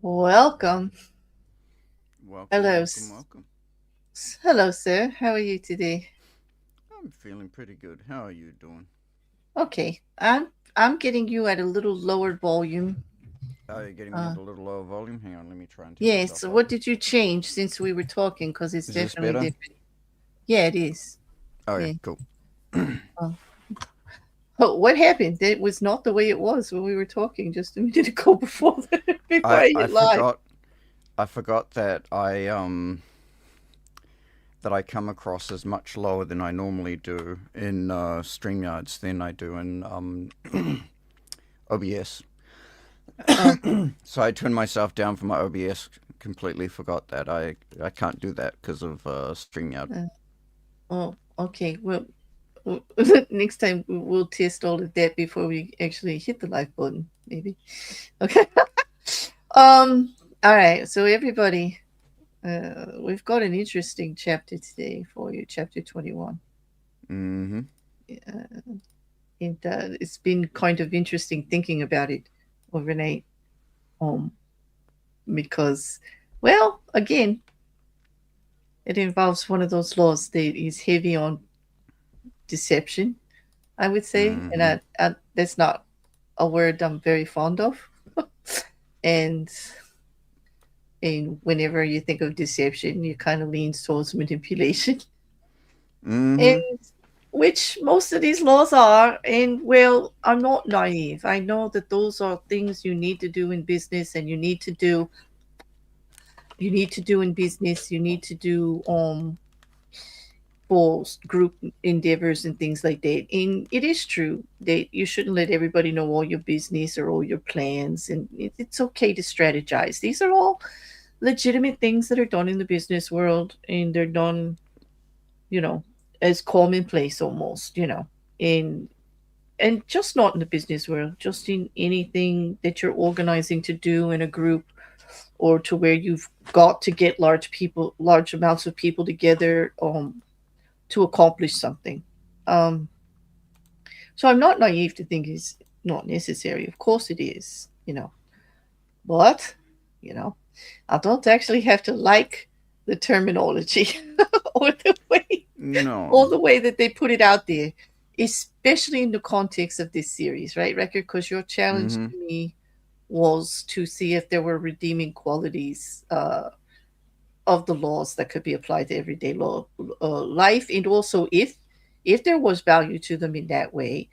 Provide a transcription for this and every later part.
Welcome. Welcome, Hello. welcome, welcome. Hello, sir. How are you today? I'm feeling pretty good. How are you doing? Okay. I'm getting you at a little lower volume. Oh, you're getting me at Uh a little lower volume? Hang on, let me try and turn yeah, myself so up. what did you change since we were talking? Because it's Is this definitely better? different. Yeah, it is. Okay, Yeah. cool. Oh. Oh, what happened? It was not the way it was when we were talking just a minute ago before before I I I hit live. forgot I forgot that I come across as much lower than I normally do in StreamYards than I do in OBS. Oh, So I turned myself down for my OBS. Completely forgot that I can't do that because of StreamYard. uh, oh, okay. Well, next time we'll test all of that before we actually hit the live button, maybe. Okay. All right. So everybody, we've got an interesting chapter today for you, chapter 21. Mm-hmm. Uh, and it's been kind of interesting thinking about it overnight, um, because, well, again, it involves one of those laws that is heavy on deception, I would say, and Mm-hmm. that's not a word I'm very fond of. and and whenever you think of deception, you kind of lean towards manipulation. Mm-hmm. And which most of these laws are. And well, I'm not naive. I know that those are things you need to do in business, and you need to do in business, you need to do for group endeavors and things like that. And it is true that you shouldn't let everybody know all your business or all your plans, and it's okay to strategize. These are all legitimate things that are done in the business world, and they're done, you know, as commonplace almost, in and just not in the business world, just in anything that you're organizing to do in a group, or to where you've got to get large amounts of people together to accomplish something. Um, so I'm not naive to think it's not necessary. Of course it is, but you know, I don't actually have to like the terminology or the way No. or the way that they put it out there, especially in the context of this series, right, Rekkr? Because your challenge Mm-hmm. to me was to see if there were redeeming qualities of the laws that could be applied to everyday life, and also if there was value to them in that way,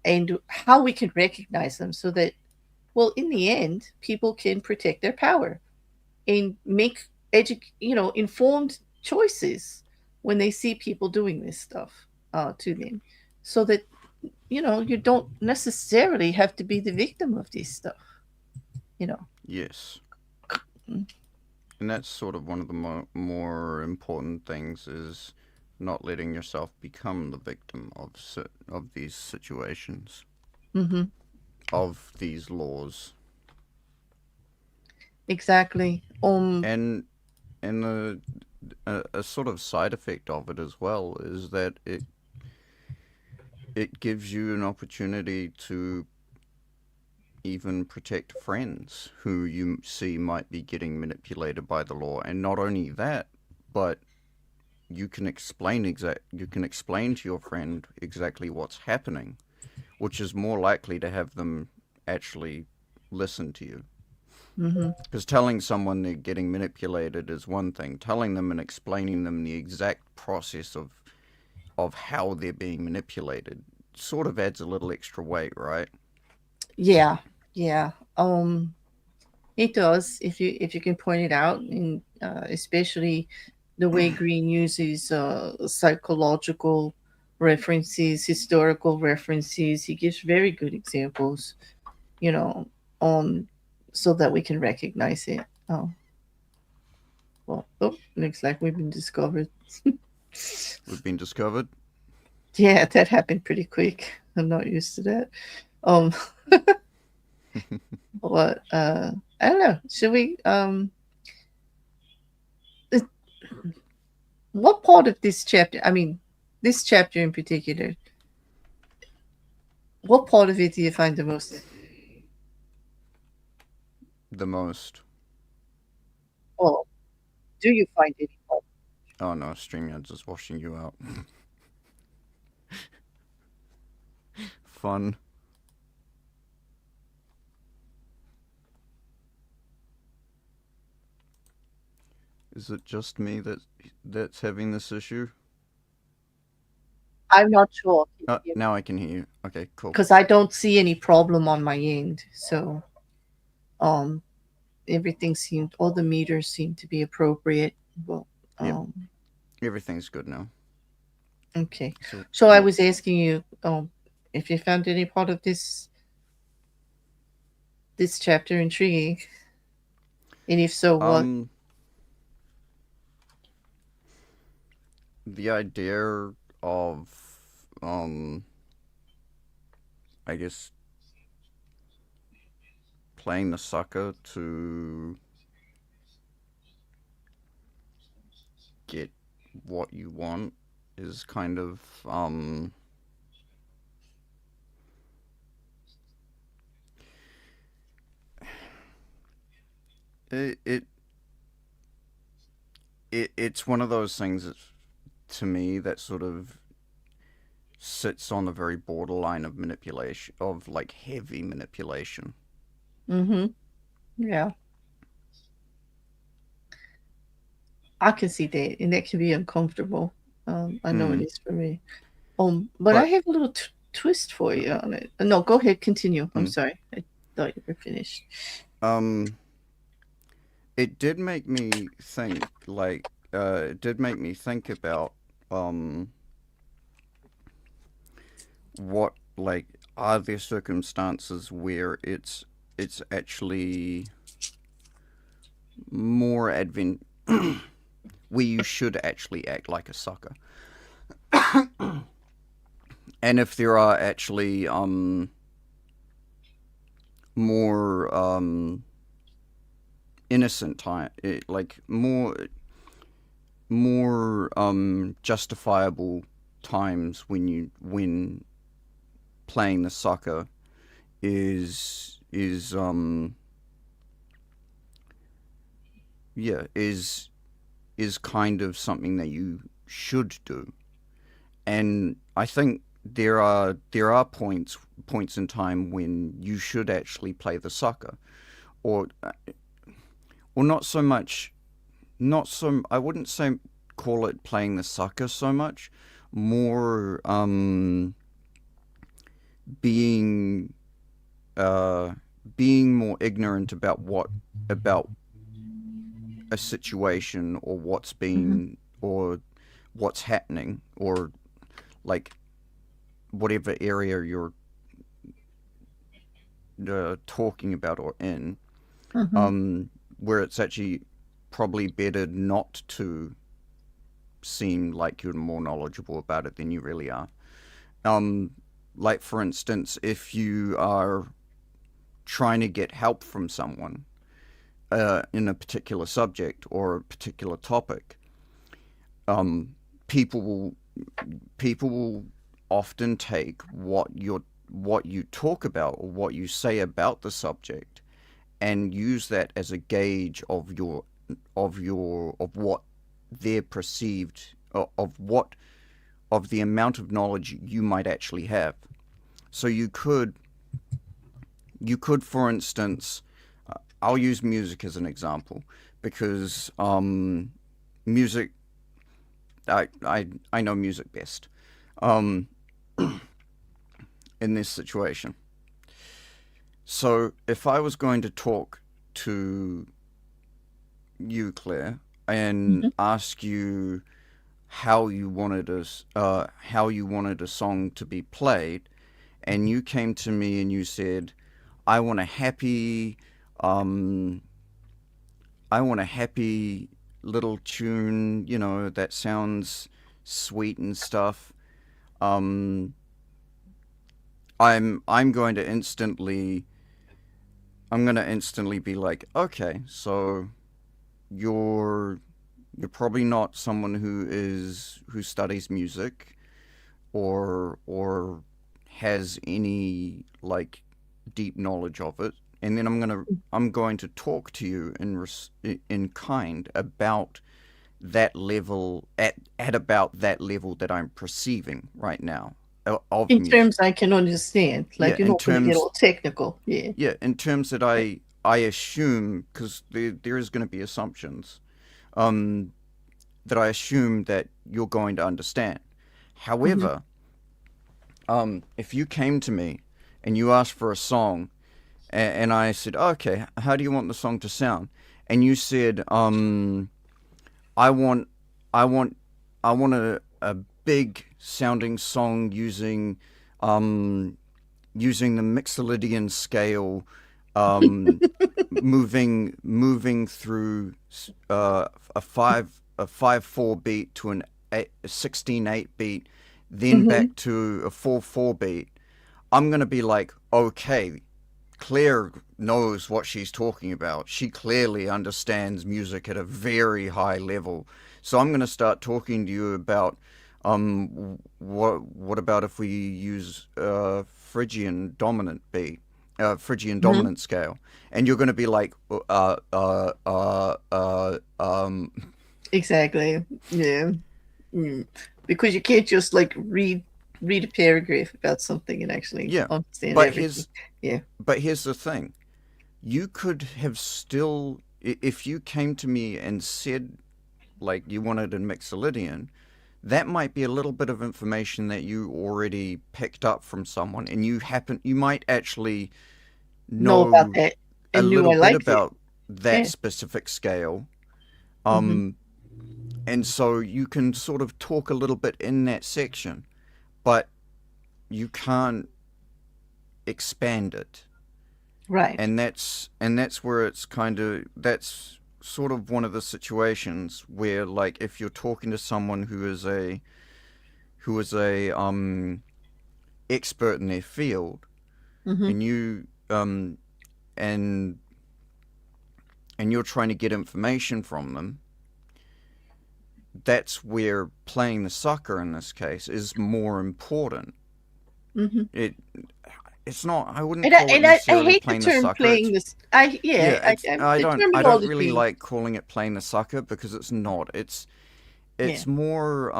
and how we can recognize them so that, well, in the end, people can protect their power and make informed choices when they see people doing this stuff to them, so that you don't necessarily have to be the victim of this stuff. You know. Yes. Mm. And that's sort of one of the more important things is not letting yourself become the victim of these situations, Mm-hmm. of these laws. Exactly. And a sort of side effect of it as well is that it gives you an opportunity to even protect friends who you see might be getting manipulated by the law. And not only that, but you can explain to your friend exactly what's happening, which is more likely to have them actually listen to you. Mm-hmm. Because telling someone they're getting manipulated is one thing. Telling them and explaining them the exact process of how they're being manipulated sort of adds a little extra weight, right? Yeah, yeah. It does if you can point it out, and especially the way Green uses psychological references, historical references. He gives very good examples, you know, on so that we can recognize it. Oh, well, oh, looks like we've been discovered. We've been discovered. Yeah, that happened pretty quick. I'm not used to that. Um, but I don't know. Should we what part of this chapter, I mean, this chapter in particular, what part of it do you find the most? The most. Well, do you find any part? Oh no, StreamYard's just washing you out. Fun. Is it just me that's having this issue? I'm not sure. Now I can hear you. Okay, cool. Because I don't see any problem on my end. So um everything seemed, all the meters seem to be appropriate. Well, Yep, um everything's good now. okay. So So I what? was asking you if you found any part of this chapter intriguing. And if so, what? Um, the idea of um, I guess playing the sucker to get what you want is kind of it it, it's one of those things that to me that sort of sits on the very borderline of manipulation, of like heavy manipulation. Mm-hmm. Yeah. I can see that, and that can be uncomfortable. I know it Mm. is for me. But I But have a little twist for you on it. No, go ahead, continue. I'm mm, sorry. I thought you were finished. um, it did make me think. It did make me think about um, what like are there circumstances where it's actually more advent where you should actually act like a sucker, and if there are actually more innocent time, like more justifiable times when playing the sucker is yeah is kind of something that you should do. And I think there are points in time when you should actually play the sucker, or not so much, not so I wouldn't say call it playing the sucker so much, more being uh, being more ignorant about a situation, or what's Hmm. being, or what's happening, or like whatever area you're talking about or in, Hmm. where it's actually probably better not to seem like you're more knowledgeable about it than you really are. Um, like, for instance, if you are trying to get help from someone in a particular subject or a particular topic, um, people will people will often take what you talk about, or what you say about the subject, and use that as a gauge of what their perceived of the amount of knowledge you might actually have. So you could, for instance, I'll use music as an example, because music I know music best um, in this situation. So if I was going to talk to you, Claire, and Hmm. ask you how you wanted a song to be played, and you came to me and you said, "I want a happy, um, I want a happy little tune, that sounds sweet and stuff." Um, I'm going to instantly be like, okay, so you're you're probably not someone who studies music, or has any like deep knowledge of it. And then I'm going to talk to you in kind about that level, at about that level that I'm perceiving right now, of In music. terms I can understand, Yeah, like you're in not going to get terms all technical. Yeah. yeah, in terms that I assume, because there is going to be assumptions, um, that I assume that you're going to understand. Hmm. However, if you came to me and you asked for a song, and I said, okay, how do you want the song to sound? And you said, I want, I want, I want a big sounding song um, using the Mixolydian scale, um, moving through a 5/4 beat to a 16/8 beat, then Hmm. back to a 4/4 beat. I'm gonna be like, okay, Claire knows what she's talking about. She clearly understands music at a very high level. So I'm going to start talking to you about what about if we use Phrygian Hmm. dominant scale, and you're going to be like, Exactly. Yeah. Mm. Because you can't just like read a paragraph about something and actually yeah. understand But everything. here's Yeah. but here's the thing: you could have still, if you came to me and said like you wanted a Mixolydian, that might be a little bit of information that you already picked up from someone, and you might actually Know about know that a and knew little I bit liked it. about that Yeah. specific scale. Hmm. um and so you can sort of talk a little bit in that section, but you can't expand it. Right. And that's where it's kind of, that's sort of one of the situations where, like, if you're talking to someone who is a expert in their field, Hmm. and you and and you're trying to get information from them, that's where playing the sucker in this case is more important. Hmm. It it's not. I wouldn't And I call it and I necessarily hate the playing the term sucker. playing It's this. yeah. It's The I don't really terminology. like calling it playing the sucker because it's not. Yeah, It's more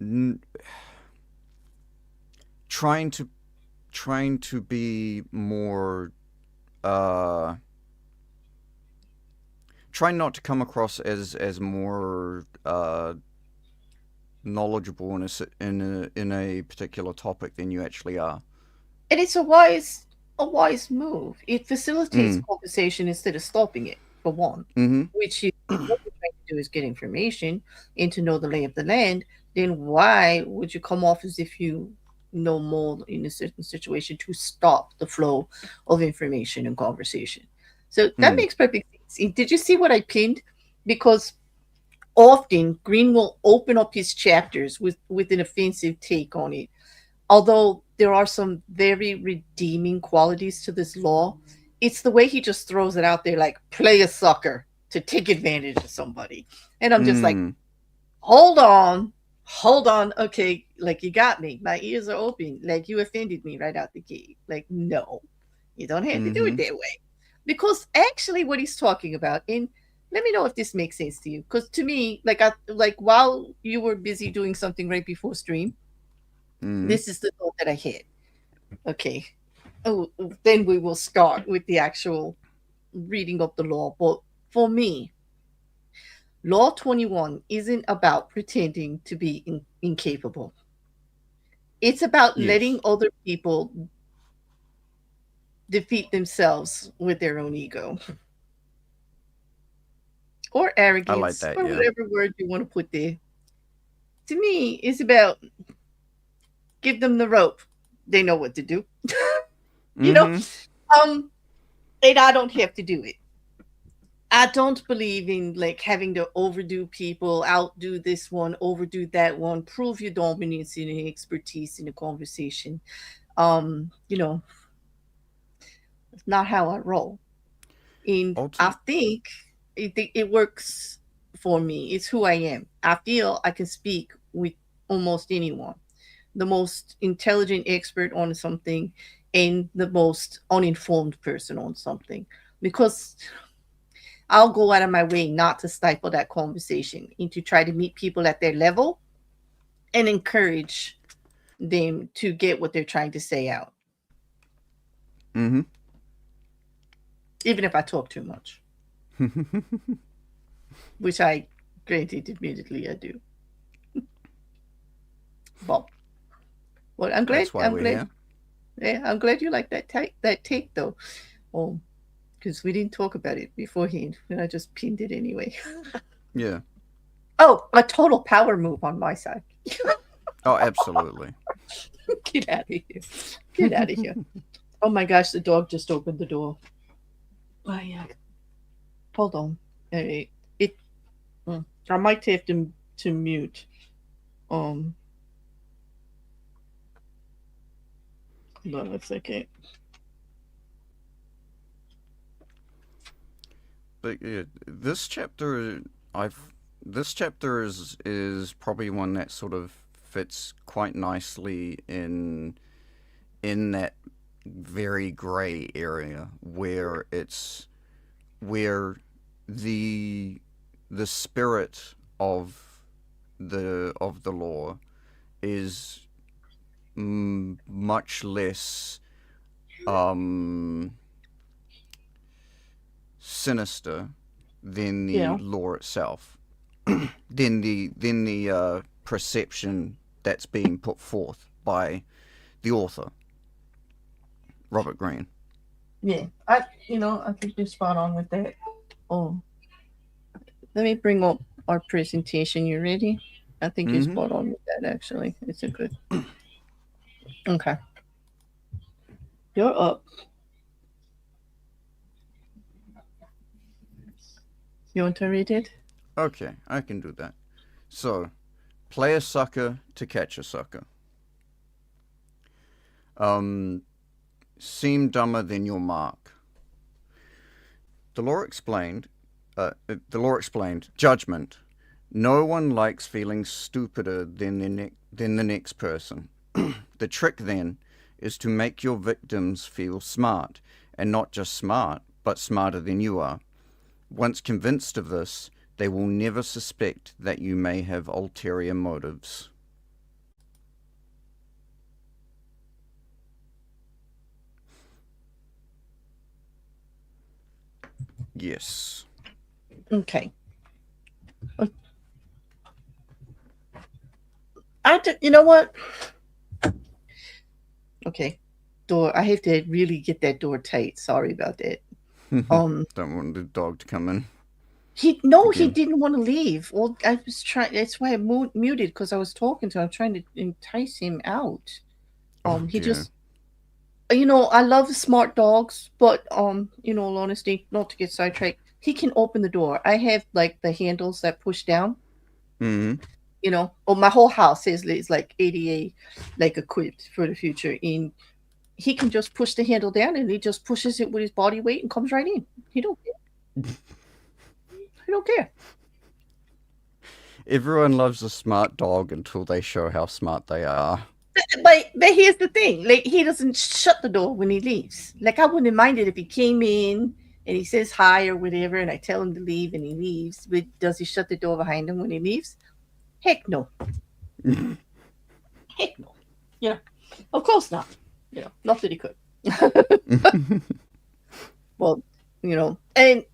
n- trying to be more uh trying not to come across as more knowledgeable in a particular topic than you actually are. and it's a wise move. It facilitates Mm. conversation instead of stopping it. For one, Mhm. which is what you're trying to do is get information and to know the lay of the land. Then why would you come off as if you know more in a certain situation to stop the flow of information and conversation? So that Mm. makes perfect sense. Did you see what I pinned? Because often Green will open up his chapters with an offensive take on it. Although there are some very redeeming qualities to this law, it's the way he just throws it out there like play a sucker to take advantage of somebody. And I'm just like, Mm. hold on, okay, like you got me. My ears are open. Like you offended me right out the gate. Like, no, you don't have to do it Mhm. that way. Because actually what he's talking about, and let me know if this makes sense to you. Because to me, like while you were busy doing something right before stream, Mhm. this is the thought that I had. Okay. Oh, then we will start with the actual reading of the law. But for me, Law 21 isn't about pretending to be incapable. It's about letting Yes. other people defeat themselves with their own ego or I like arrogance that. or Yeah. whatever word you want to put there. To me, it's about give them the rope. They know what to do. you know, Mhm. um, and I don't have to do it. I don't believe in like having to overdo people, outdo this one, overdo that one, prove your dominance and expertise in a conversation. You know, it's not how I roll. And I Ultimate. think it works for me. It's who I am. I feel I can speak with almost anyone. The most intelligent expert on something and the most uninformed person on something. Because I'll go out of my way not to stifle that conversation and to try to meet people at their level and encourage them to get what they're trying to say out, Mhm. even if I talk too much, which I granted, admittedly, I do. But well, That's why we're here. I'm glad you like that take though. Because we didn't talk about it beforehand, and I just pinned it anyway. Yeah. Oh, a total power move on my side. Oh, absolutely. Get out of here! Get out of here! Oh my gosh, the dog just opened the door. Oh yeah. Hold on. It. I might have to mute. Um. Hold on a second. But yeah, I've this chapter is probably one that sort of fits quite nicely in that very gray area where it's where the the spirit of the law is much less um, sinister than the Yeah. law itself, than the perception that's being put forth by the author, Robert Greene. Yeah. I think you're spot on with that. Oh, let me bring up our presentation. You ready? I think you're Mm-hmm. spot on with that. Actually, it's a good. Okay, you're up. You want to read it? Okay, I can do that. So, play a sucker to catch a sucker. Um, seem dumber than your mark. The law explained the law explained, judgment. No one likes feeling stupider than the next person. The trick then is to make your victims feel smart, and not just smart, but smarter than you are. Once convinced of this, they will never suspect that you may have ulterior motives. Yes. Okay. You know what? Okay. Door. I have to really get that door tight. Sorry about that. Don't want the dog to come in. He didn't want to leave. Well, I was trying. That's why I muted, because I was talking to him. I'm trying to entice him out. He just, I love smart dogs, but in all honesty, not to get sidetracked, he can open the door. I have like the handles that push down. Mm-hmm. My whole house is like ADA, like equipped for the future. And he can just push the handle down, and he just pushes it with his body weight and comes right in. He don't care. He don't care. Everyone loves a smart dog until they show how smart they are. But here's the thing: like, he doesn't shut the door when he leaves. Like, I wouldn't mind it if he came in and he says hi or whatever, and I tell him to leave and he leaves. But does he shut the door behind him when he leaves? Heck no. Heck no. Of course not. Not that he could. Well, and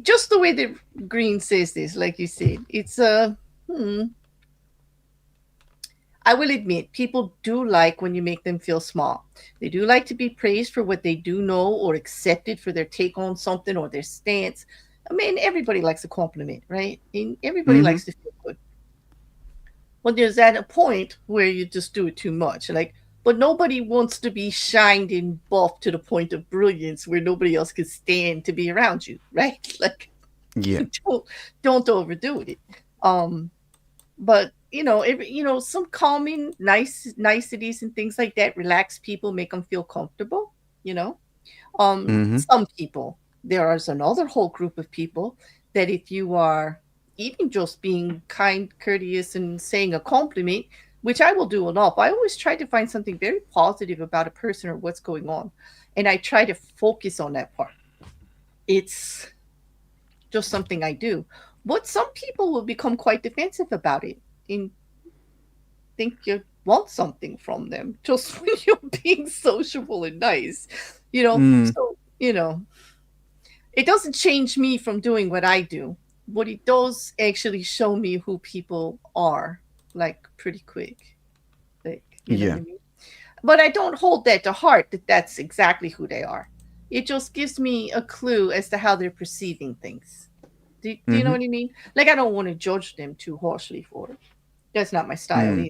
just the way that Green says this, like you said, it's I will admit, people do like when you make them feel small. They do like to be praised for what they do know, or accepted for their take on something or their stance. I mean, everybody likes a compliment, right? And everybody likes to feel good. But there's at a point where you just do it too much. But nobody wants to be shined and buffed to the point of brilliance where nobody else can stand to be around you, right? Yeah. Don't overdo it. But some calming niceties and things like that relax people, make them feel comfortable. Some people, there is another whole group of people that if you are even just being kind, courteous, and saying a compliment, which I will do enough, I always try to find something very positive about a person or what's going on, and I try to focus on that part. It's just something I do. But some people will become quite defensive about it and think you want something from them just when you're being sociable and nice. So, it doesn't change me from doing what I do, but it does actually show me who people are, like, pretty quick. Like, you know what I mean? But I don't hold that to heart, that that's exactly who they are. It just gives me a clue as to how they're perceiving things. Do you know what I mean? Like, I don't want to judge them too harshly for it. That's not my style either.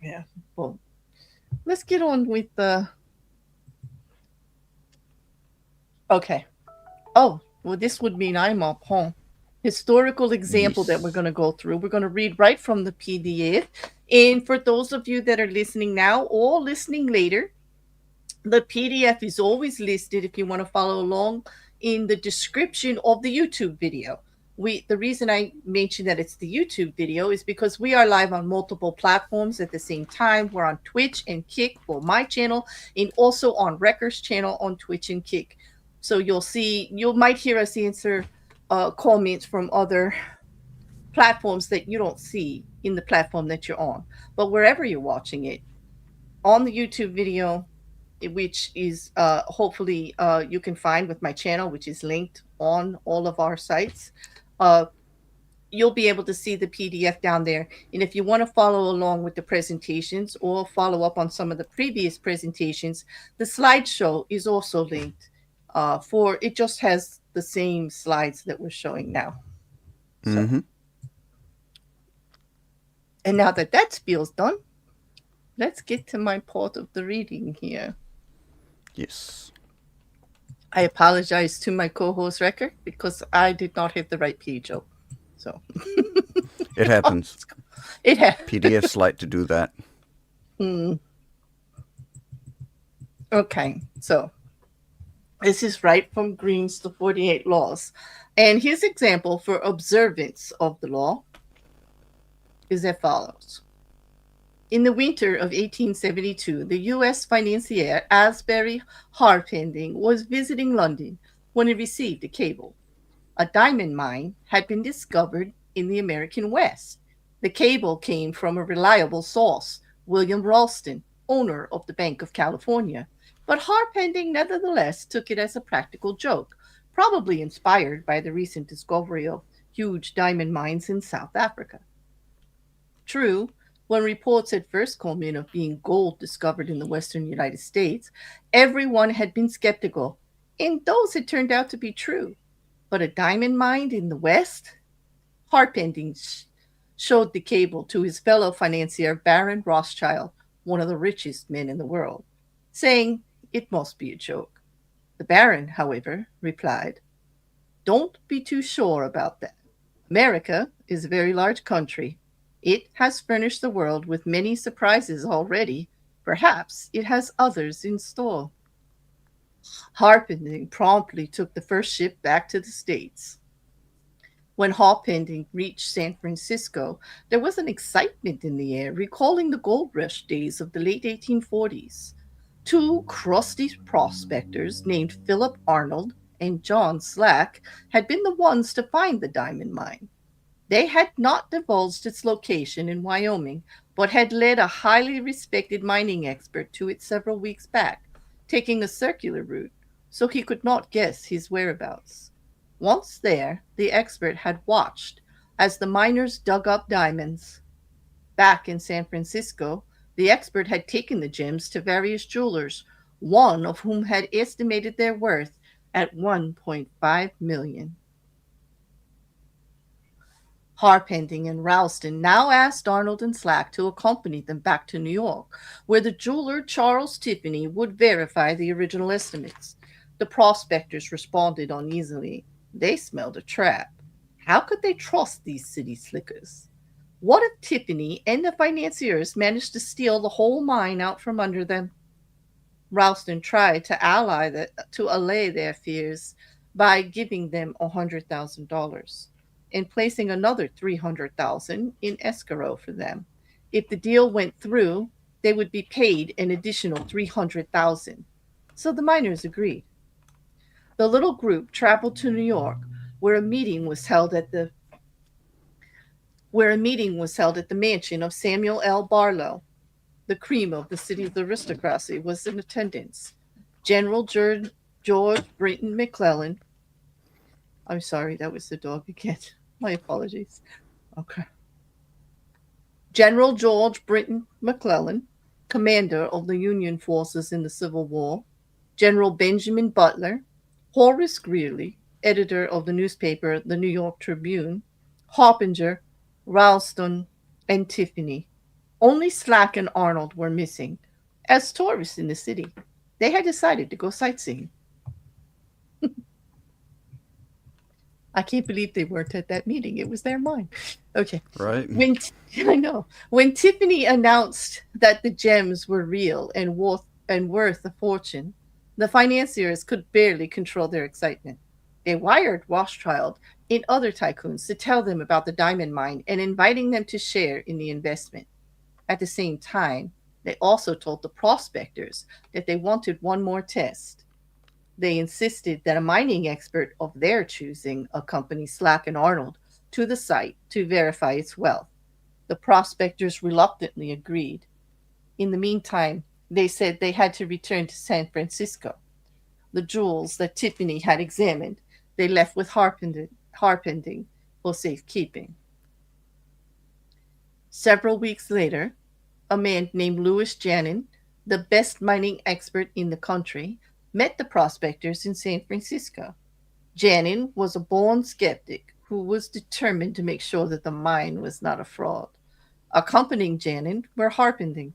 Yeah. Well, let's get on with the... Okay. Oh, well, this would mean I'm up, huh? Historical example that we're going to go through. We're going to read right from the PDF. And for those of you that are listening now or listening later, the PDF is always listed, if you want to follow along, in the description of the YouTube video. The reason I mentioned that it's the YouTube video is because we are live on multiple platforms at the same time. We're on Twitch and Kick for my channel, and also on Rekkr's channel on Twitch and Kick. So you might hear us answer comments from other platforms that you don't see in the platform that you're on. But wherever you're watching it, on the YouTube video, which is hopefully you can find with my channel, which is linked on all of our sites, you'll be able to see the PDF down there. And if you want to follow along with the presentations or follow up on some of the previous presentations, the slideshow is also linked. It just has the same slides that we're showing now. So. And now that spiel's done, let's get to my part of the reading here. Yes. I apologize to my co-host Rekkr because I did not have the right page up. So it happens. It happens. PDFs like to do that. Okay, so This is right from Green's The 48 Laws. And his example for observance of the law is as follows. In the winter of 1872, the U.S. financier Asbury Harpending was visiting London when he received a cable. A diamond mine had been discovered in the American West. The cable came from a reliable source, William Ralston, owner of the Bank of California. But Harpending nevertheless took it as a practical joke, probably inspired by the recent discovery of huge diamond mines in South Africa. True, when reports had first come in of being gold discovered in the western United States, everyone had been skeptical, and those had turned out to be true. But a diamond mine in the West? Harpending showed the cable to his fellow financier Baron Rothschild, one of the richest men in the world, saying it must be a joke. The Baron, however, replied, "Don't be too sure about that. America is a very large country. It has furnished the world with many surprises already. Perhaps it has others in store." Harpending promptly took the first ship back to the States. When Harpending reached San Francisco, there was an excitement in the air, recalling the gold rush days of the late 1840s. Two crusty prospectors named Philip Arnold and John Slack had been the ones to find the diamond mine. They had not divulged its location in Wyoming, but had led a highly respected mining expert to it several weeks back, taking a circular route so he could not guess his whereabouts. Once there, the expert had watched as the miners dug up diamonds. Back in San Francisco, the expert had taken the gems to various jewelers, one of whom had estimated their worth at 1.5 million. Harpending and Ralston now asked Arnold and Slack to accompany them back to New York, where the jeweler Charles Tiffany would verify the original estimates. The prospectors responded uneasily. They smelled a trap. How could they trust these city slickers? What if Tiffany and the financiers managed to steal the whole mine out from under them? Ralston tried to allay their fears by giving them $100,000 and placing another 300,000 in escrow for them. If the deal went through, they would be paid an additional 300,000. So the miners agreed. The little group traveled to New York, where a meeting was held at the mansion of Samuel L. Barlow. The cream of the city's aristocracy was in attendance. General George Brinton McClellan. I'm sorry, that was the dog again. My apologies. Okay. General George Brinton McClellan, commander of the Union forces in the Civil War. General Benjamin Butler. Horace Greeley, editor of the newspaper The New York Tribune. Harpinger, Ralston, and Tiffany. Only Slack and Arnold were missing. As tourists in the city, they had decided to go sightseeing. I can't believe they weren't at that meeting. It was their mine. Okay. Right? I know. When Tiffany announced that the gems were real and worth a fortune, the financiers could barely control their excitement. They wired Rothschild and other tycoons to tell them about the diamond mine and inviting them to share in the investment. At the same time, they also told the prospectors that they wanted one more test. They insisted that a mining expert of their choosing accompany Slack and Arnold to the site to verify its wealth. The prospectors reluctantly agreed. In the meantime, they said they had to return to San Francisco. The jewels that Tiffany had examined, they left with Harpending for safekeeping. Several weeks later, a man named Louis Janin, the best mining expert in the country, met the prospectors in San Francisco. Janin was a born skeptic who was determined to make sure that the mine was not a fraud. Accompanying Janin were Harpending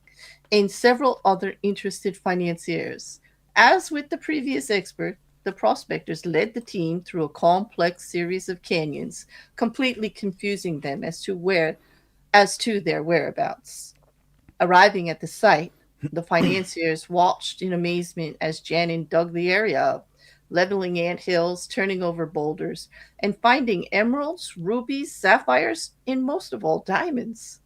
and several other interested financiers. As with the previous expert, the prospectors led the team through a complex series of canyons, completely confusing them as to their whereabouts. Arriving at the site, the financiers watched in amazement as Janin dug the area up. leveling ant hills, turning over boulders, and finding emeralds, rubies, sapphires, and most of all, diamonds.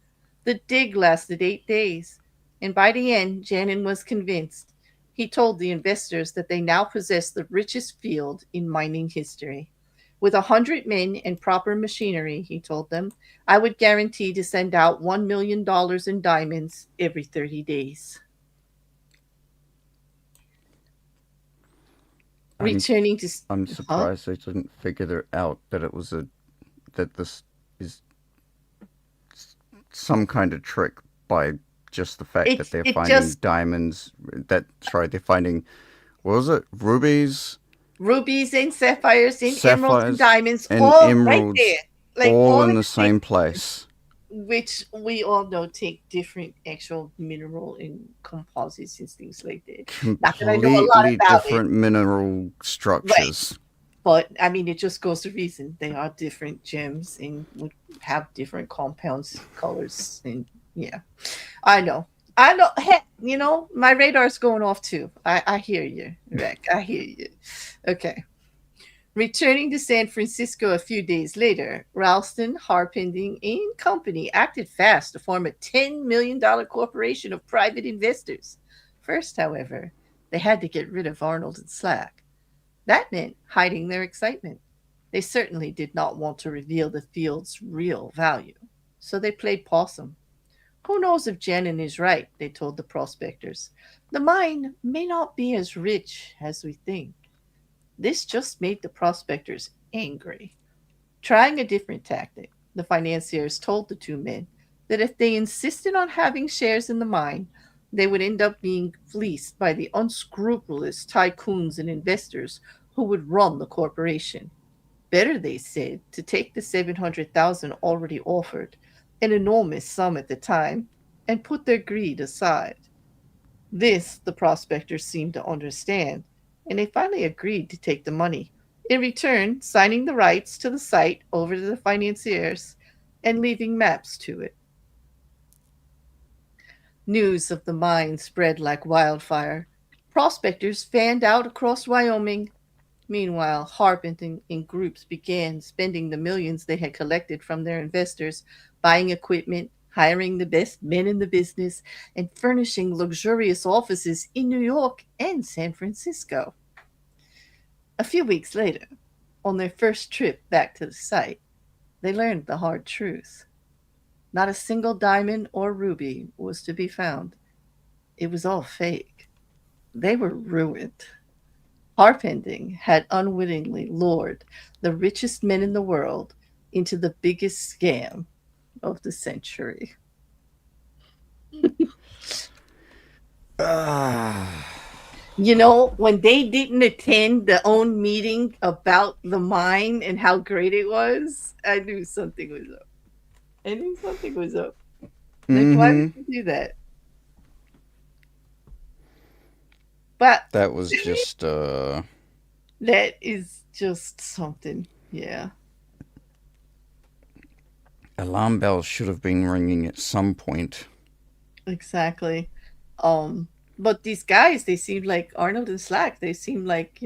The dig lasted 8 days, and by the end, Janin was convinced. He told the investors that they now possessed the richest field in mining history. With 100 men and proper machinery, he told them, I would guarantee to send out $1 million in diamonds every 30 days. I'm Returning to. I'm Huh? surprised they didn't figure out that it was a that this is some kind of trick by just the fact that they're It finding just diamonds. They're finding, what was it, rubies, rubies and sapphires and emeralds and sapphires, diamonds and all right there. emeralds, Like all all in at the the same same time, place. which we all know take different actual mineral and composites and things like that. Not that I know a lot Completely about it, different mineral right? structures. But I mean, it just goes to reason they are different gems and would have different compounds, colors, and yeah, I know. I know. Heck, my radar's going off too. I hear you, Rick. I hear you. Okay. Returning to San Francisco a few days later, Ralston, Harpending, and company acted fast to form a $10 million corporation of private investors. First, however, they had to get rid of Arnold and Slack. That meant hiding their excitement. They certainly did not want to reveal the field's real value, so they played possum. Who knows if Janin is right, they told the prospectors. The mine may not be as rich as we think. This just made the prospectors angry. Trying a different tactic, the financiers told the two men that if they insisted on having shares in the mine, they would end up being fleeced by the unscrupulous tycoons and investors who would run the corporation. Better, they said, to take the 700,000 already offered, an enormous sum at the time, and put their greed aside. This the prospectors seemed to understand, and they finally agreed to take the money, in return signing the rights to the site over to the financiers and leaving maps to it. News of the mine spread like wildfire. Prospectors fanned out across Wyoming. Meanwhile, Harpenden in groups began spending the millions they had collected from their investors, buying equipment, hiring the best men in the business, and furnishing luxurious offices in New York and San Francisco. A few weeks later, on their first trip back to the site, they learned the hard truth. Not a single diamond or ruby was to be found. It was all fake. They were ruined. Harpending had unwittingly lured the richest men in the world into the biggest scam of the century. Ah, When they didn't attend the own meeting about the mine and how great it was, I knew something was up. I knew something was up. Like, why would mm-hmm. you do that? But That was just that is just something. Yeah, alarm bells should have been ringing at some point. exactly. Um, but these guys, they seem like Arnold and Slack. They seem like,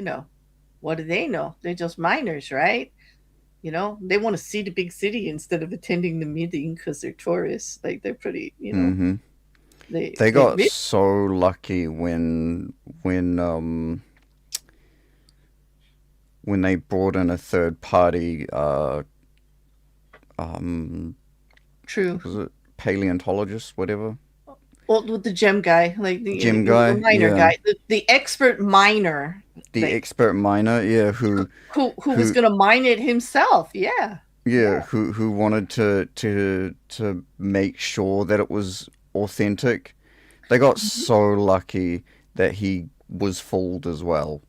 what do they know? They're just miners, right? They want to see the big city instead of attending the meeting because they're tourists. Like they're pretty, Mm-hmm. they They they got admit. so lucky when they brought in a third party um True. was it paleontologist, whatever, Well, with the gem guy, like the gym the guy, miner yeah, guy, the expert miner, the like expert miner, yeah, who was who gonna mine it himself. Yeah, yeah, yeah. who wanted to make sure that it was authentic. They got Mhm. so lucky that he was fooled as well.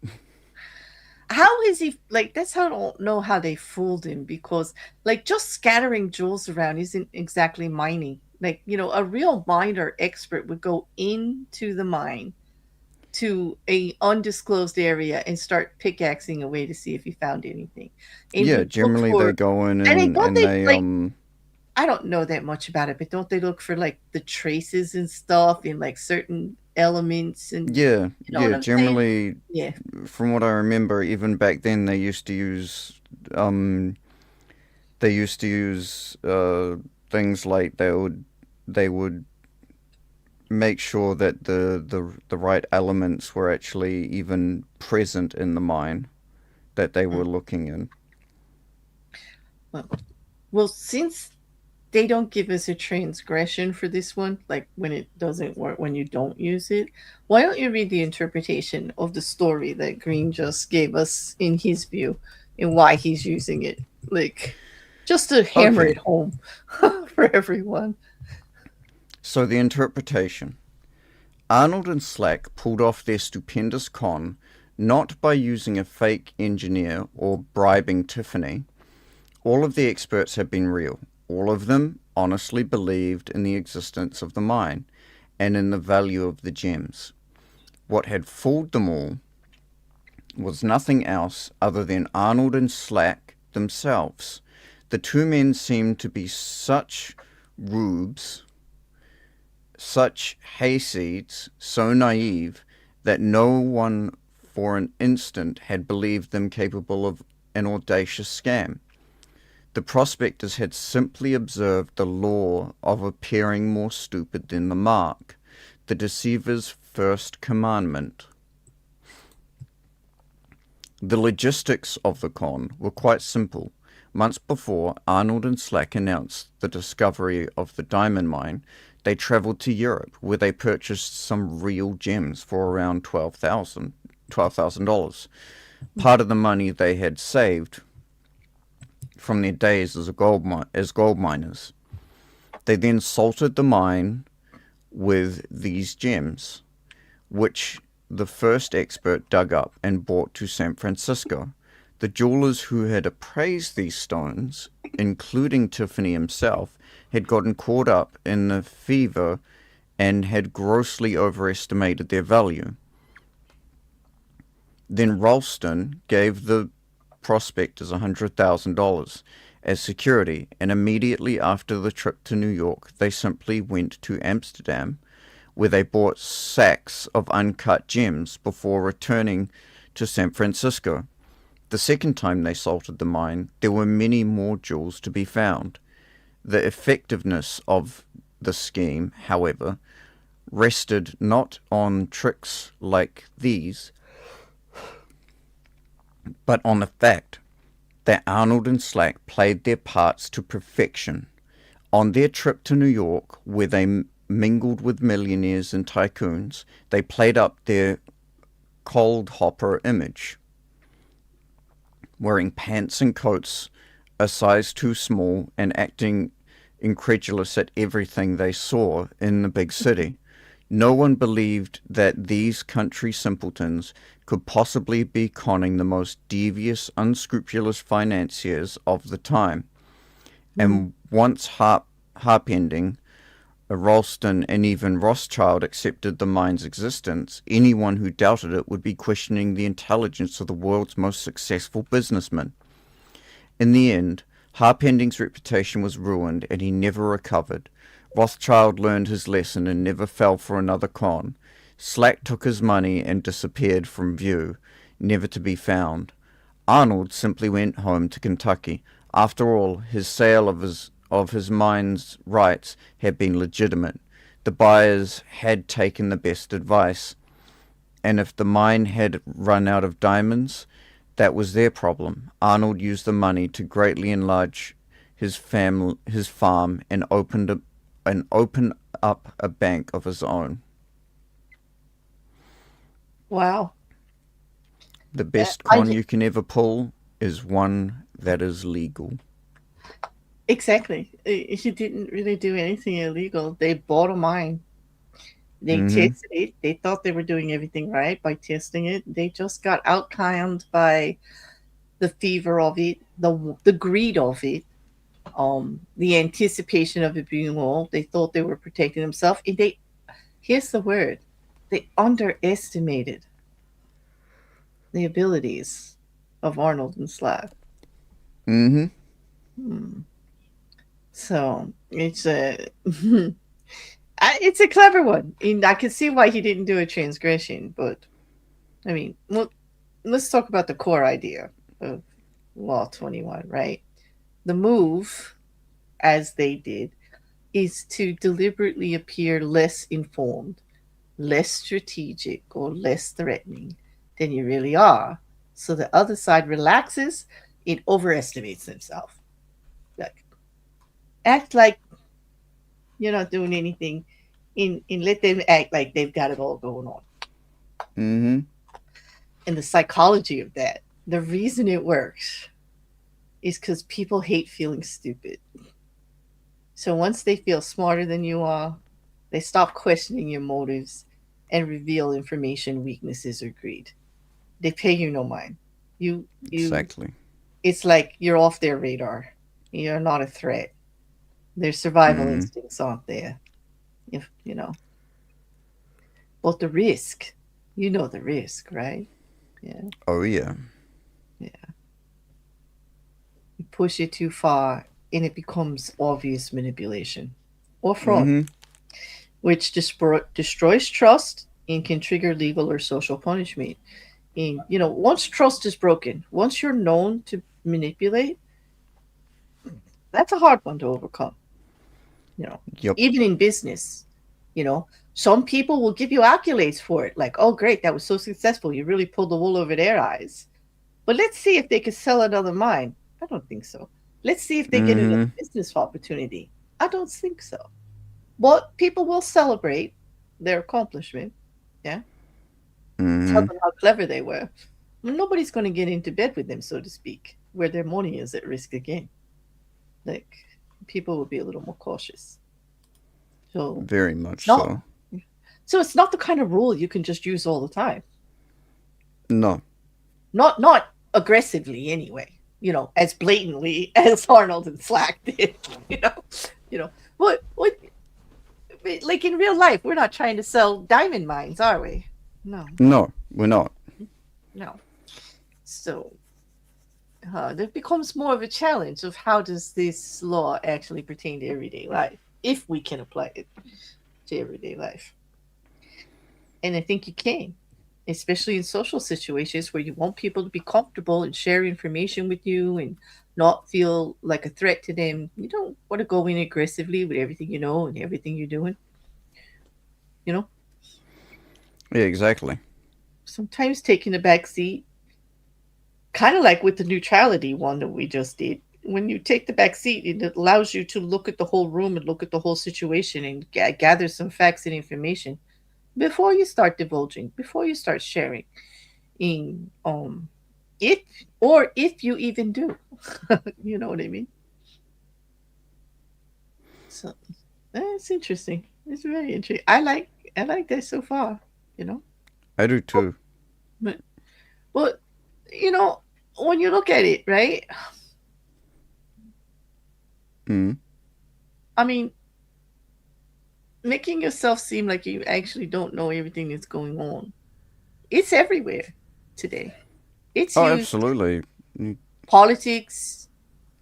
How is he like? That's how I don't know how they fooled him because like just scattering jewels around isn't exactly mining. Like a real miner expert would go into the mine to a undisclosed area and start pickaxing away to see if he found anything, and Yeah, would look generally they for. go in And I thought and they they like I don't know that much about it, but don't they look for like the traces and stuff in like certain elements and Yeah, you know what yeah. I'm saying? Generally, Yeah. from what I remember, even back then um they used to use things like they would make sure that the right elements were actually even present in the mine that they Mm. were looking in. Well, well, since they don't give us a transgression for this one, like when it doesn't work, when you don't use it, why don't you read the interpretation of the story that Green just gave us in his view and why he's using it? Like, just to hammer Okay, it home for everyone. so the interpretation. Arnold and Slack pulled off their stupendous con not by using a fake engineer or bribing Tiffany. All of the experts had been real. All of them honestly believed in the existence of the mine and in the value of the gems. What had fooled them all was nothing else other than Arnold and Slack themselves. The two men seemed to be such rubes, such hayseeds, so naive that no one for an instant had believed them capable of an audacious scam. The prospectors had simply observed the law of appearing more stupid than the mark, the deceiver's first commandment. The logistics of the con were quite simple. Months before Arnold and Slack announced the discovery of the diamond mine, they travelled to Europe, where they purchased some real gems for around $12,000. Part of the money they had saved from their days as gold miners. They then salted the mine with these gems, which the first expert dug up and brought to San Francisco. The jewelers who had appraised these stones, including Tiffany himself, had gotten caught up in the fever and had grossly overestimated their value. Then Ralston gave the prospectors $100,000 as security, and immediately after the trip to New York, they simply went to Amsterdam, where they bought sacks of uncut gems before returning to San Francisco. The second time they salted the mine, there were many more jewels to be found. The effectiveness of the scheme, however, rested not on tricks like these, but on the fact that Arnold and Slack played their parts to perfection. On their trip to New York, where they mingled with millionaires and tycoons, they played up their cold hopper image, wearing pants and coats a size too small and acting incredulous at everything they saw in the big city. No one believed that these country simpletons could possibly be conning the most devious, unscrupulous financiers of the time. Mm. And once Harpending, Ralston, and even Rothschild accepted the mine's existence, anyone who doubted it would be questioning the intelligence of the world's most successful businessman. In the end, Harpending's reputation was ruined and he never recovered. Rothschild learned his lesson and never fell for another con. Slack took his money and disappeared from view, never to be found. Arnold simply went home to Kentucky. After all, his sale of his mine's rights had been legitimate. The buyers had taken the best advice, and if the mine had run out of diamonds, that was their problem. Arnold used the money to greatly enlarge his farm, and open up a bank of his own. Wow. The best I con you can ever pull is one that is legal. exactly. He didn't really do anything illegal. They bought a mine. They Mm-hmm. tested it. They thought they were doing everything right by testing it. They just got outconned by the fever of it, the greed of it, the anticipation of it being all. They thought they were protecting themselves. And they here's the word. They underestimated the abilities of Arnold and Slav. Mm-hmm. Hmm. So it's a it's a clever one, and I can see why he didn't do a transgression. But I mean, well, let's talk about the core idea of Law 21, right? The move, as they did, is to deliberately appear less informed, less strategic, or less threatening than you really are. So the other side relaxes, it overestimates themselves. Like, act like you're not doing anything, and let them act like they've got it all going on. Mm-hmm. And the psychology of that, the reason it works is because people hate feeling stupid. So once they feel smarter than you are, they stop questioning your motives and reveal information, weaknesses, or greed. They pay you no mind. You Exactly. it's like you're off their radar. You're not a threat. Their survival Mm. instincts aren't there. If you know. But the risk, you know the risk, right? Yeah. Oh yeah. Yeah. You push it too far and it becomes obvious manipulation or fraud, Mm-hmm. which destroys trust and can trigger legal or social punishment. And, once trust is broken, once you're known to manipulate, that's a hard one to overcome. You know, Yep. even in business, you know, some people will give you accolades for it, like, oh, great, that was so successful. You really pulled the wool over their eyes. But let's see if they could sell another mine. I don't think so. Let's see if they get another Mm-hmm. business opportunity. I don't think so. But people will celebrate their accomplishment. Yeah. Tell Mm-hmm. them how clever they were. Nobody's going to get into bed with them, so to speak, where their money is at risk again. Like, people will be a little more cautious. So Very it's much not. so. So it's not the kind of rule you can just use all the time. No. Not aggressively anyway. As blatantly as Arnold and Slack did. You know, what like in real life, we're not trying to sell diamond mines, are we? No, No. We're not. no. So there becomes more of a challenge of how does this law actually pertain to everyday life, if we can apply it to everyday life. And I think you can, especially in social situations where you want people to be comfortable and share information with you and not feel like a threat to them. You don't want to go in aggressively with everything you know and everything you're doing. You know, Yeah. Exactly. sometimes taking a back seat, kind of like with the neutrality one that we just did. When you take the back seat, it allows you to look at the whole room and look at the whole situation and gather some facts and information before you start divulging, before you start sharing. In if if you even do, you know what I mean. So it's interesting. It's very interesting. I like that so far. You know, I do too. but but you know when you look at it, right? Mm. I mean, making yourself seem like you actually don't know everything that's going on. It's everywhere today. It's Oh, used absolutely. Mm. politics,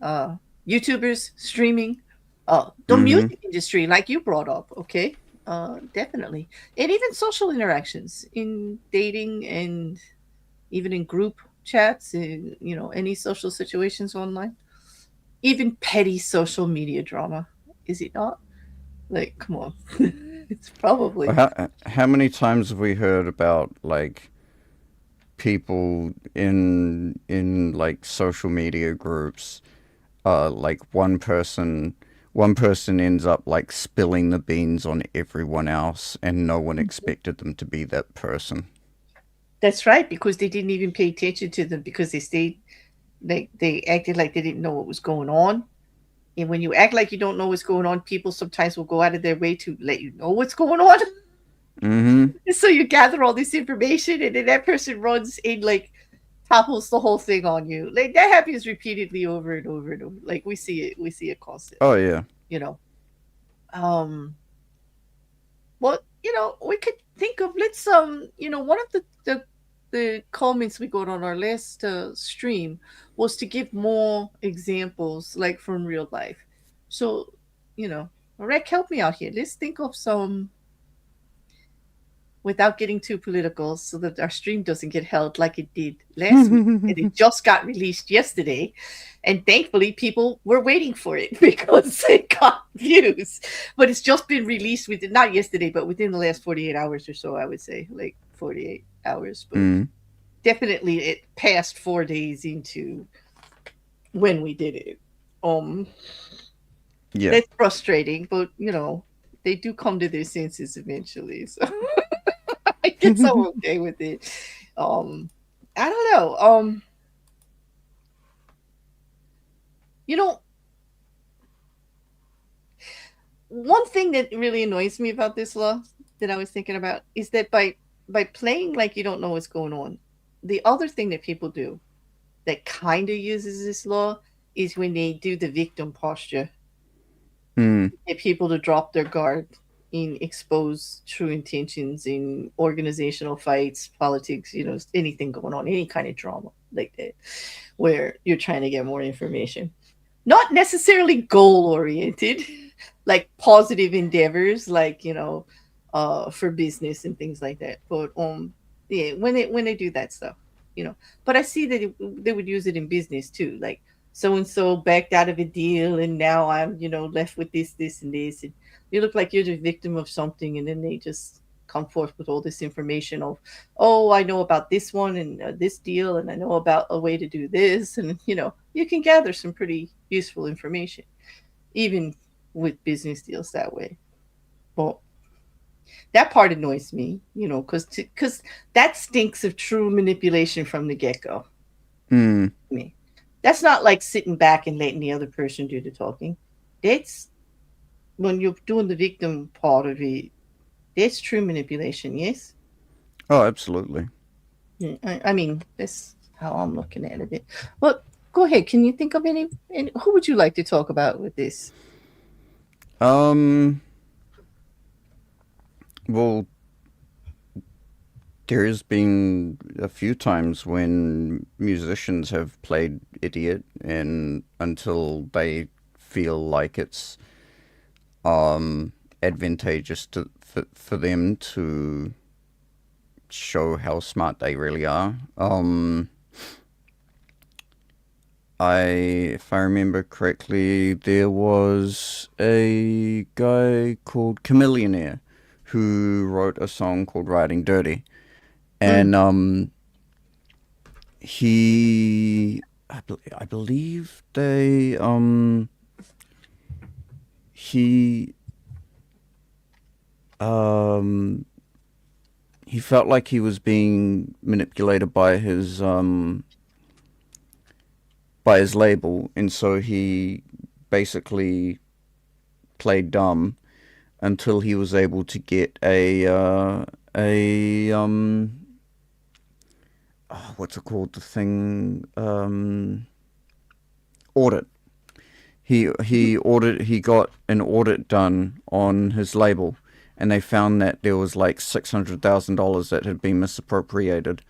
uh, YouTubers, streaming, the Mm-hmm. music industry, like you brought up, okay? Definitely. And even social interactions in dating and even in group chats, in, any social situations online, even petty social media drama. Is it not? Like, come on. It's Well, probably. how many times have we heard about like people in like social media groups, like one person ends up like spilling the beans on everyone else and no one expected them to be that person. That's right, because they didn't even pay attention to them because they stayed, they acted like they didn't know what was going on. And when you act like you don't know what's going on, people sometimes will go out of their way to let you know what's going on. Mm-hmm. So you gather all this information, and then that person runs and like topples the whole thing on you. Like that happens repeatedly over and over and over. Like we see it Oh constantly. yeah. You know. Um. Well, we could think of let's one of the comments we got on our last stream was to give more examples like from real life. So, Rek, help me out here. Let's think of some, without getting too political, so that our stream doesn't get held like it did last week. And it just got released yesterday. And thankfully, people were waiting for it because it got views. But it's just been released within, not yesterday, but within the last 48 hours or so, I would say, like 48 hours. But Mm. definitely it passed 4 days into when we did it. Um, Yeah. that's frustrating, but they do come to their senses eventually. So I guess I'm okay with it. Um, I don't know. You know, one thing that really annoys me about this law that I was thinking about is that by playing like you don't know what's going on, the other thing that people do that kind of uses this law is when they do the victim posture, Mm. get people to drop their guard and expose true intentions in organizational fights, politics, anything going on, any kind of drama like that, where you're trying to get more information. Not necessarily goal oriented, like positive endeavors, like for business and things like that. But yeah, when they do that stuff, But I see that they would use it in business too, like so and so backed out of a deal, and now I'm left with this, and this, and you look like you're the victim of something, and then they just come forth with all this information of, oh, I know about this one and this deal, and I know about a way to do this, and you can gather some pretty useful information, even with business deals that way. Well, that part annoys me, because that stinks of true manipulation from the get go. Mm. Me, that's not like sitting back and letting the other person do the talking. That's when you're doing the victim part of it. That's true manipulation. Yes. Oh, absolutely. I mean, that's how I'm looking at it. But go ahead. Can you think of any? Who would you like to talk about with this? Well, there's been a few times when musicians have played idiot, and until they feel like it's advantageous for them to show how smart they really are. If I remember correctly, there was a guy called Chameleonaire who wrote a song called "Riding Dirty," Mm. and I believe he um, he felt like he was being manipulated by his label, and so he basically played dumb until he was able to get a what's it called, the thing, audit. He got an audit done on his label, and they found that there was like $600,000 that had been misappropriated.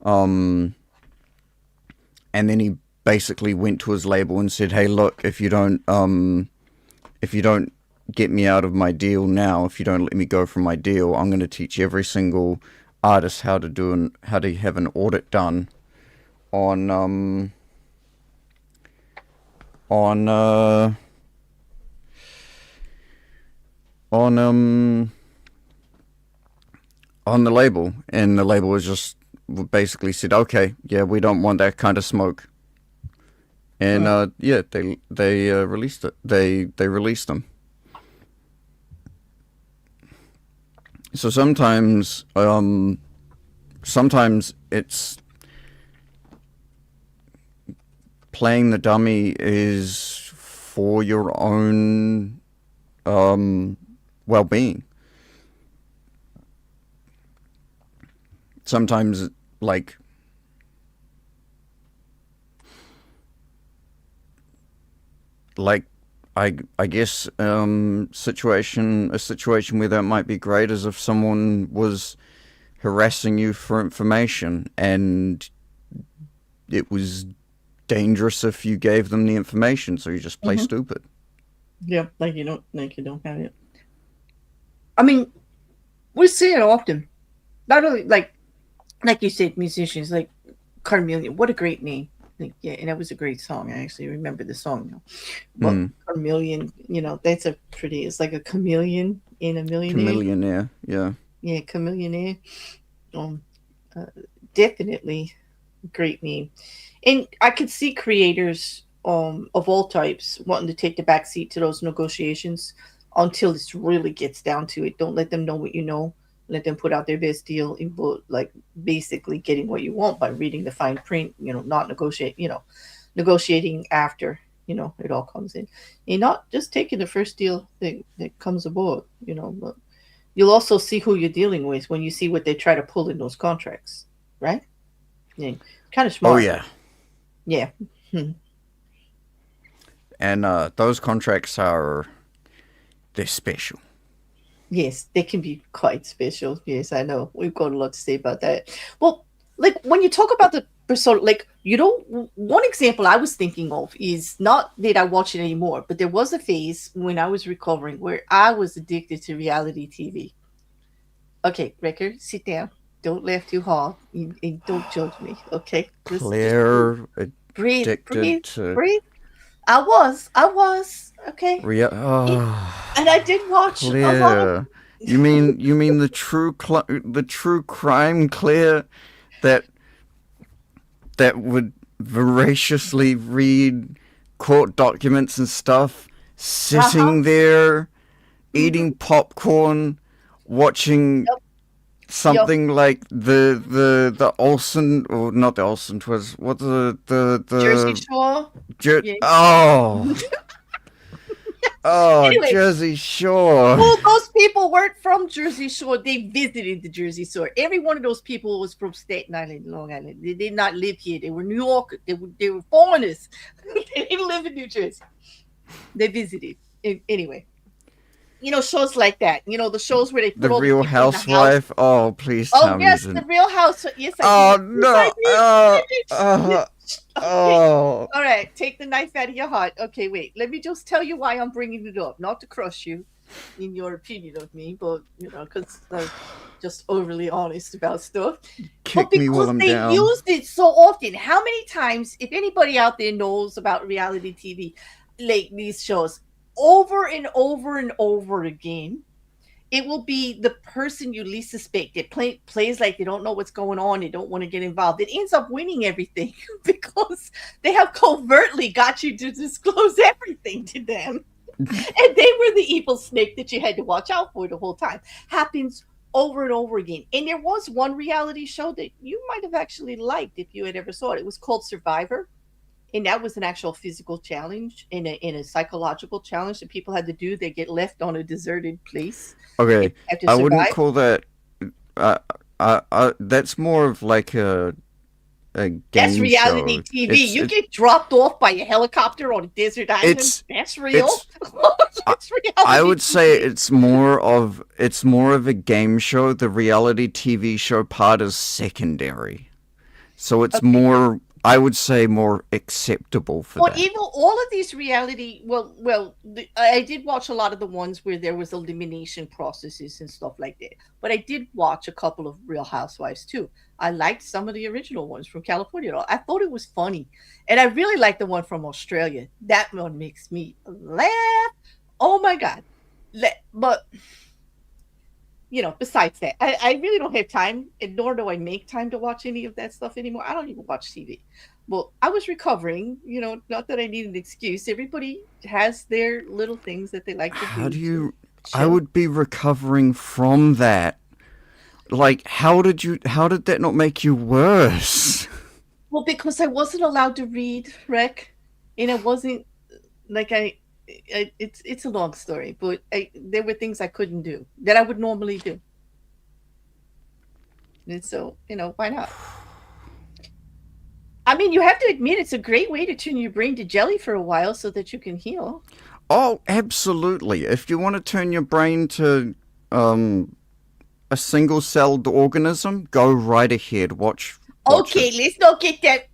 And then he basically went to his label and said, "Hey, look, if you don't get me out of my deal now, if you don't let me go from my deal, I'm going to teach every single artist how to have an audit done on on uh, on on the label." And the label was just basically said, "Okay, yeah, we don't want that kind of smoke." And yeah, they released it. They released them. So sometimes it's playing the dummy is for your own well-being. Sometimes, like, I guess a situation where that might be great is if someone was harassing you for information, and it was dangerous if you gave them the information, so you just play Hmm. stupid. Yeah, like you don't have it. I mean, we see it often. Not only like you said, musicians like Carmelian. What a great name! Like, yeah, and that was a great song. I actually remember the song now. But Hmm. Carmelian, that's a pretty. It's like a chameleon in a millionaire. Chameleonaire. Yeah. Yeah, chameleonaire. Um, uh, Definitely great name. And I could see creators of all types wanting to take the back seat to those negotiations until it really gets down to it. Don't let them know what you know. Let them put out their best deal in like basically getting what you want by reading the fine print, not negotiating after, it all comes in. And not just taking the first deal that comes aboard, but you'll also see who you're dealing with when you see what they try to pull in those contracts, right? Yeah, kind of Oh smart. yeah. Yeah. Hmm. And those contracts they're special. Yes, they can be quite special. Yes, I know. We've got a lot to say about that. Well, like when you talk about the persona, like one example I was thinking of is not that I watch it anymore, but there was a phase when I was recovering where I was addicted to reality TV. Okay, Rekkr, sit down. Don't laugh too hard and don't judge me. Okay, just breathe, Claire breathe, addicted breathe, to breathe. I was okay. It- Oh, and I did watch a lot of. Claire. You mean the true crime Claire that would voraciously read court documents and stuff, Uh huh. sitting there eating popcorn, watching Yep. Yep. something like the Olsen, or not the Olsen twins, what Jersey the Shore. Yeah. oh Anyway, Jersey Shore. well, those people weren't from Jersey Shore. They visited the Jersey Shore. Every one of those people was from Staten Island, Long Island. They did not live here. They were New Yorkers. They were foreigners. They didn't live in New Jersey. They visited. Anyway, shows like that. The shows where they The put all the Real people in the house. Housewife. Oh, please Oh tell me yes, isn't. the Real House. Yes, I did. Oh Yes, I no. did. Okay. Oh. All right. Take the knife out of your heart. Okay, wait. Let me just tell you why I'm bringing it up. Not to crush you in your opinion of me, but, because I'm just overly honest about stuff. But Kick me while because I'm they down. used it so often. How many times, if anybody out there knows about reality TV, like these shows, over and over and over again, it will be the person you least suspect. It plays like they don't know what's going on. They don't want to get involved. It ends up winning everything because they have covertly got you to disclose everything to them. And they were the evil snake that you had to watch out for the whole time. Happens over and over again. And there was one reality show that you might have actually liked if you had ever saw it. It was called Survivor, and that was an actual physical challenge and a psychological challenge that people had to do. They get left on a deserted place and Okay, have to I wouldn't survive. call that. Uh, that's more of like a That's game reality show. TV. You get dropped off by a helicopter on a desert island. It's That's real. it's I, That's I reality would say TV. it's more of a game show. The reality TV show part is secondary. So it's Okay. more, I would say, more acceptable for But that. even all of these reality, I did watch a lot of the ones where there was elimination processes and stuff like that. But I did watch a couple of Real Housewives too. I liked some of the original ones from California. I thought it was funny, and I really liked the one from Australia. That one makes me laugh. Oh my god! But besides that, I really don't have time, and nor do I make time to watch any of that stuff anymore. I don't even watch TV. Well, I was recovering, not that I need an excuse. Everybody has their little things that they like to How do do to you. I chill. would be recovering from that. Like, how did that not make you worse? Well, because I wasn't allowed to read Rec, and it wasn't like it's a long story, but there were things I couldn't do that I would normally do. And so, why not? I mean, you have to admit it's a great way to turn your brain to jelly for a while so that you can heal. Oh, absolutely. If you want to turn your brain to um, a single celled organism, go right ahead. Watch it. Okay, let's not get that.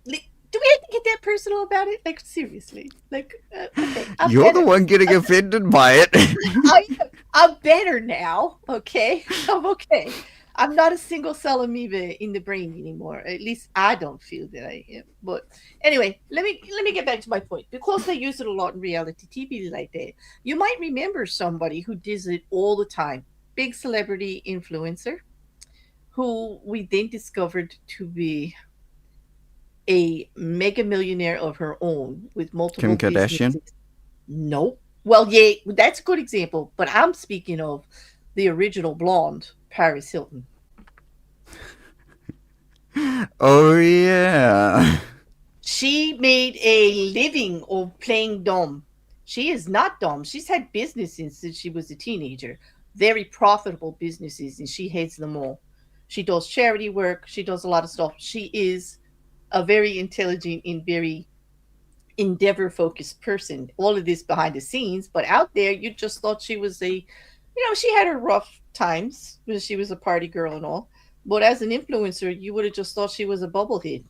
Do we have to get that personal about it? Like, seriously. Like, okay, I'm You're the better. one getting offended by it. I, I'm better now. Okay, I'm okay. I'm not a single cell amoeba in the brain anymore. At least I don't feel that I am. But anyway, let me get back to my point. Because they use it a lot in reality TV like that, you might remember somebody who does it all the time. Big celebrity influencer who we then discovered to be a mega millionaire of her own with multiple Kim Kardashian. businesses. Nope. Well, yeah, that's a good example, but I'm speaking of the original blonde, Paris Hilton. Oh yeah. She made a living of playing dumb. She is not dumb. She's had businesses since she was a teenager, very profitable businesses, and she heads them all. She does charity work, she does a lot of stuff. She is a very intelligent and very endeavor focused person. All of this behind the scenes, but out there, you just thought she was she had her rough times because she was a party girl and all. But as an influencer, you would have just thought she was a bubblehead,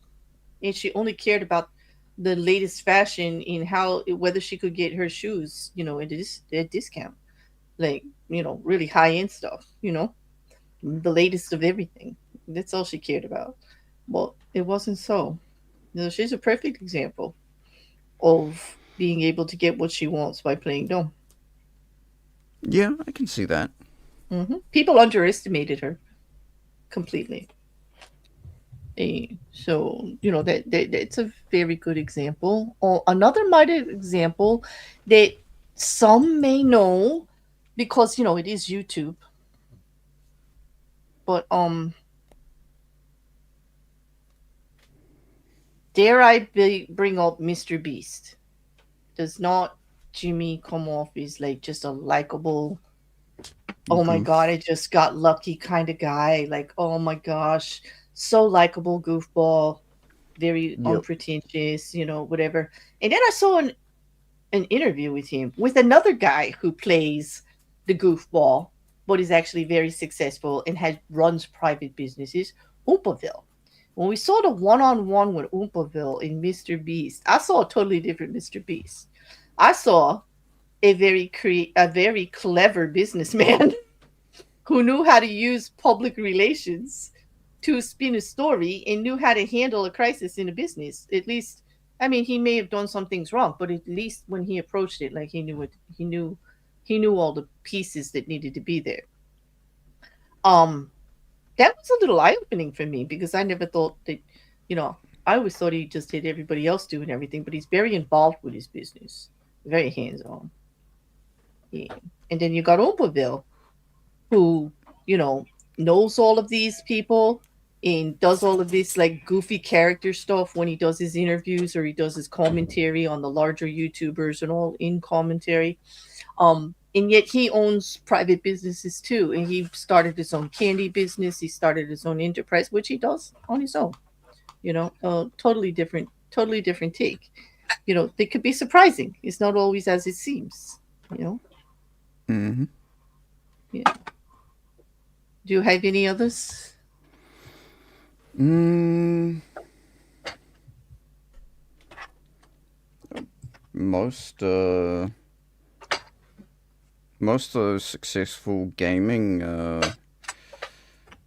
and she only cared about the latest fashion in how whether she could get her shoes, at discount, like really high end stuff, the latest of everything. That's all she cared about. Well, it wasn't so. She's a perfect example of being able to get what she wants by playing dumb. Yeah, I can see that. People underestimated her completely. So that's a very good example. Or another mighty example that some may know because it is YouTube. But dare bring up Mr. Beast? Does not Jimmy come off as like just a likable, oh my god, I Goof. just got lucky kind of guy? Like, oh my gosh, so likable goofball, very Yep. unpretentious, whatever. And then I saw an interview with him with another guy who plays the goofball, but is actually very successful and runs private businesses, Oompoville. When we saw the one-on-one with Oompoville in Mr. Beast, I saw a totally different Mr. Beast. I saw a very clever businessman who knew how to use public relations to spin a story and knew how to handle a crisis in a business. At least, I mean, he may have done some things wrong, but at least when he approached it, like he knew all the pieces that needed to be there. Um, that was a little eye opening for me because I never thought that, you know, I always thought he just did everybody else doing everything, but he's very involved with his business, very hands on. Yeah. And then you got Oberville, who, knows all of these people and does all of this like goofy character stuff when he does his interviews or he does his commentary on the larger YouTubers and all in commentary. And yet he owns private businesses too. And he started his own candy business. He started his own enterprise, which he does on his own. Totally different take. They could be surprising. It's not always as it seems. You know. Mm-hmm. Yeah. Do you have any others? Mm, most most of those successful gaming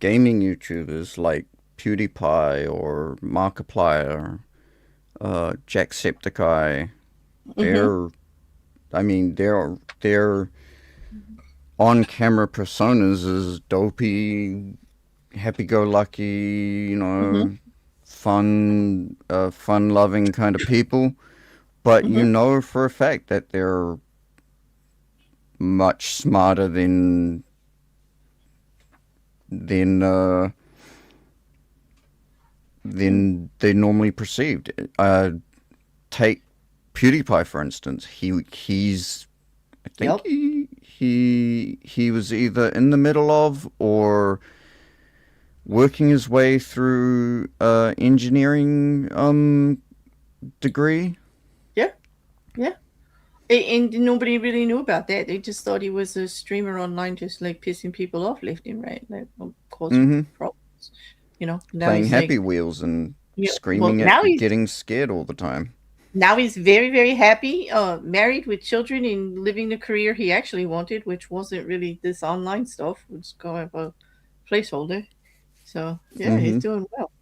YouTubers like PewDiePie or Markiplier, Jacksepticeye, Mm-hmm. they're I mean they're on camera personas as dopey, happy go lucky, Mm-hmm. fun loving kind of people. But you Mm-hmm. know for a fact that they're much smarter than uh, than they normally perceived. Take PewDiePie for instance. He's I think Yep. he was either in the middle of or working his way through engineering degree. Yeah. Yeah. And nobody really knew about that. They just thought he was a streamer online, just like pissing people off left and right, like causing Mm-hmm. problems. Now Playing he's like, Happy Wheels and Yeah. Well, screaming at getting scared all the time. now he's very, very happy, married with children and living the career he actually wanted, which wasn't really this online stuff. It was kind of a placeholder. So yeah, he's Mm-hmm. doing well.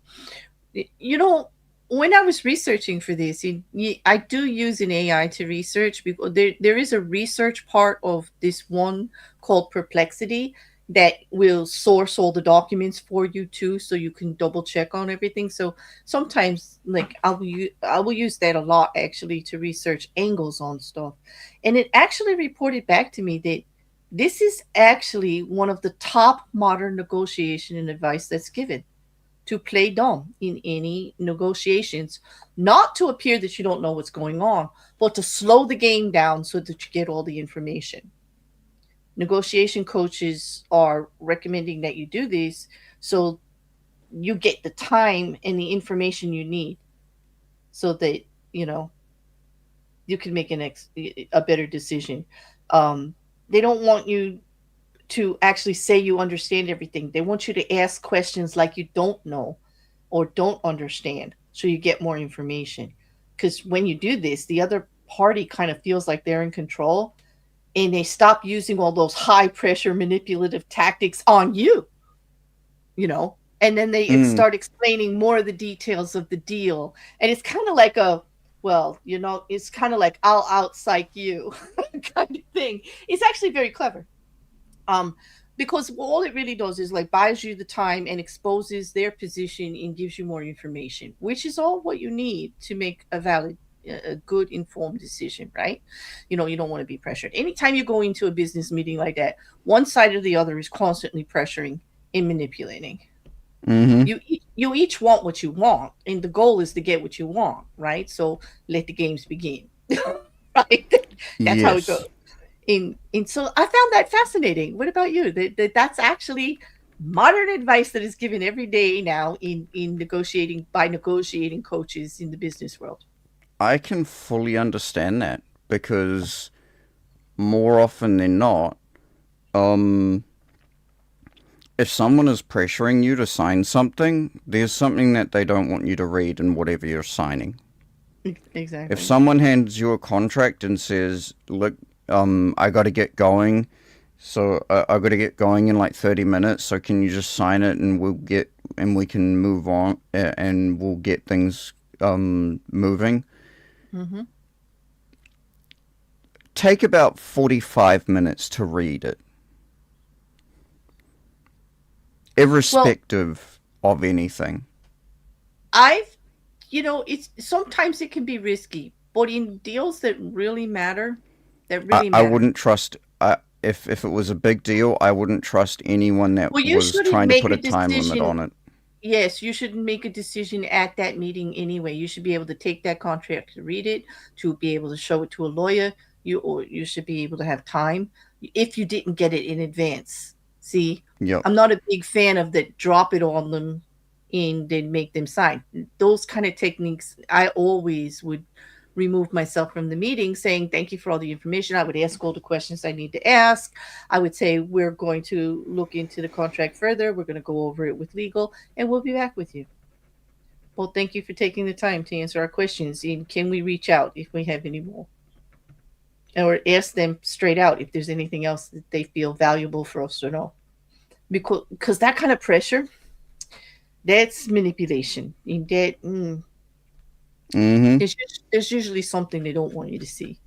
You know, when I was researching for this, I do use an AI to research because there is a research part of this one called Perplexity that will source all the documents for you too, so you can double check on everything. So sometimes, like I will use that a lot actually to research angles on stuff, and it actually reported back to me that this is actually one of the top modern negotiation and advice that's given to play dumb in any negotiations, not to appear that you don't know what's going on, but to slow the game down so that you get all the information. Negotiation coaches are recommending that you do this so you get the time and the information you need so that, you know, you can make a better decision. They don't want you to actually say you understand everything. They want you to ask questions like you don't know or don't understand so you get more information. Because when you do this, the other party kind of feels like they're in control and they stop using all those high pressure manipulative tactics on you, you know, and then they Mm. start explaining more of the details of the deal. And it's kind of like well, you know, it's kind of like I'll outpsych you kind of thing. It's actually very clever. um because all it really does is like buys you the time and exposes their position and gives you more information, which is all what you need to make a valid, a good informed decision, right? You know, you don't want to be pressured anytime you go into a business meeting like that. One side or the other is constantly pressuring and manipulating. Mm-hmm. You each want what you want, and the goal is to get what you want, right? So let the games begin. Right. That's how it goes. Yes. In So I found that fascinating. What about you? That's actually modern advice that is given every day now in negotiating by negotiating coaches in the business world. I can fully understand that because more often than not, um, if someone is pressuring you to sign something, there's something that they don't want you to read in whatever you're signing. If Exactly. someone hands you a contract and says, "Look, I got to get going, so I got to get going in like 30 minutes. So can you just sign it and we can move on and we'll get things moving." Mm-hmm. Take about 45 minutes to read it, Well, irrespective of anything. I've it's sometimes it can be risky, but in deals that I, really I matter. wouldn't trust. If it was a big deal, I wouldn't trust anyone that Well, you was shouldn't trying to make put a a time limit decision. on it. Yes, you should make a decision at that meeting anyway. You should be able to take that contract to read it, to be able to show it to a lawyer. You should be able to have time if you didn't get it in advance. See, Yep. I'm not a big fan of that drop it on them and then make them sign. Those kind of techniques, I always would remove myself from the meeting saying thank you for all the information. I would ask all the questions I need to ask. I would say we're going to look into the contract further. We're going to go over it with legal and we'll be back with you. Well, thank you for taking the time to answer our questions. And can we reach out if we have any more? Or ask them straight out if there's anything else that they feel valuable for us to know. Because that kind of pressure, that's manipulation. And Mm-hmm. there's usually something they don't want you to see.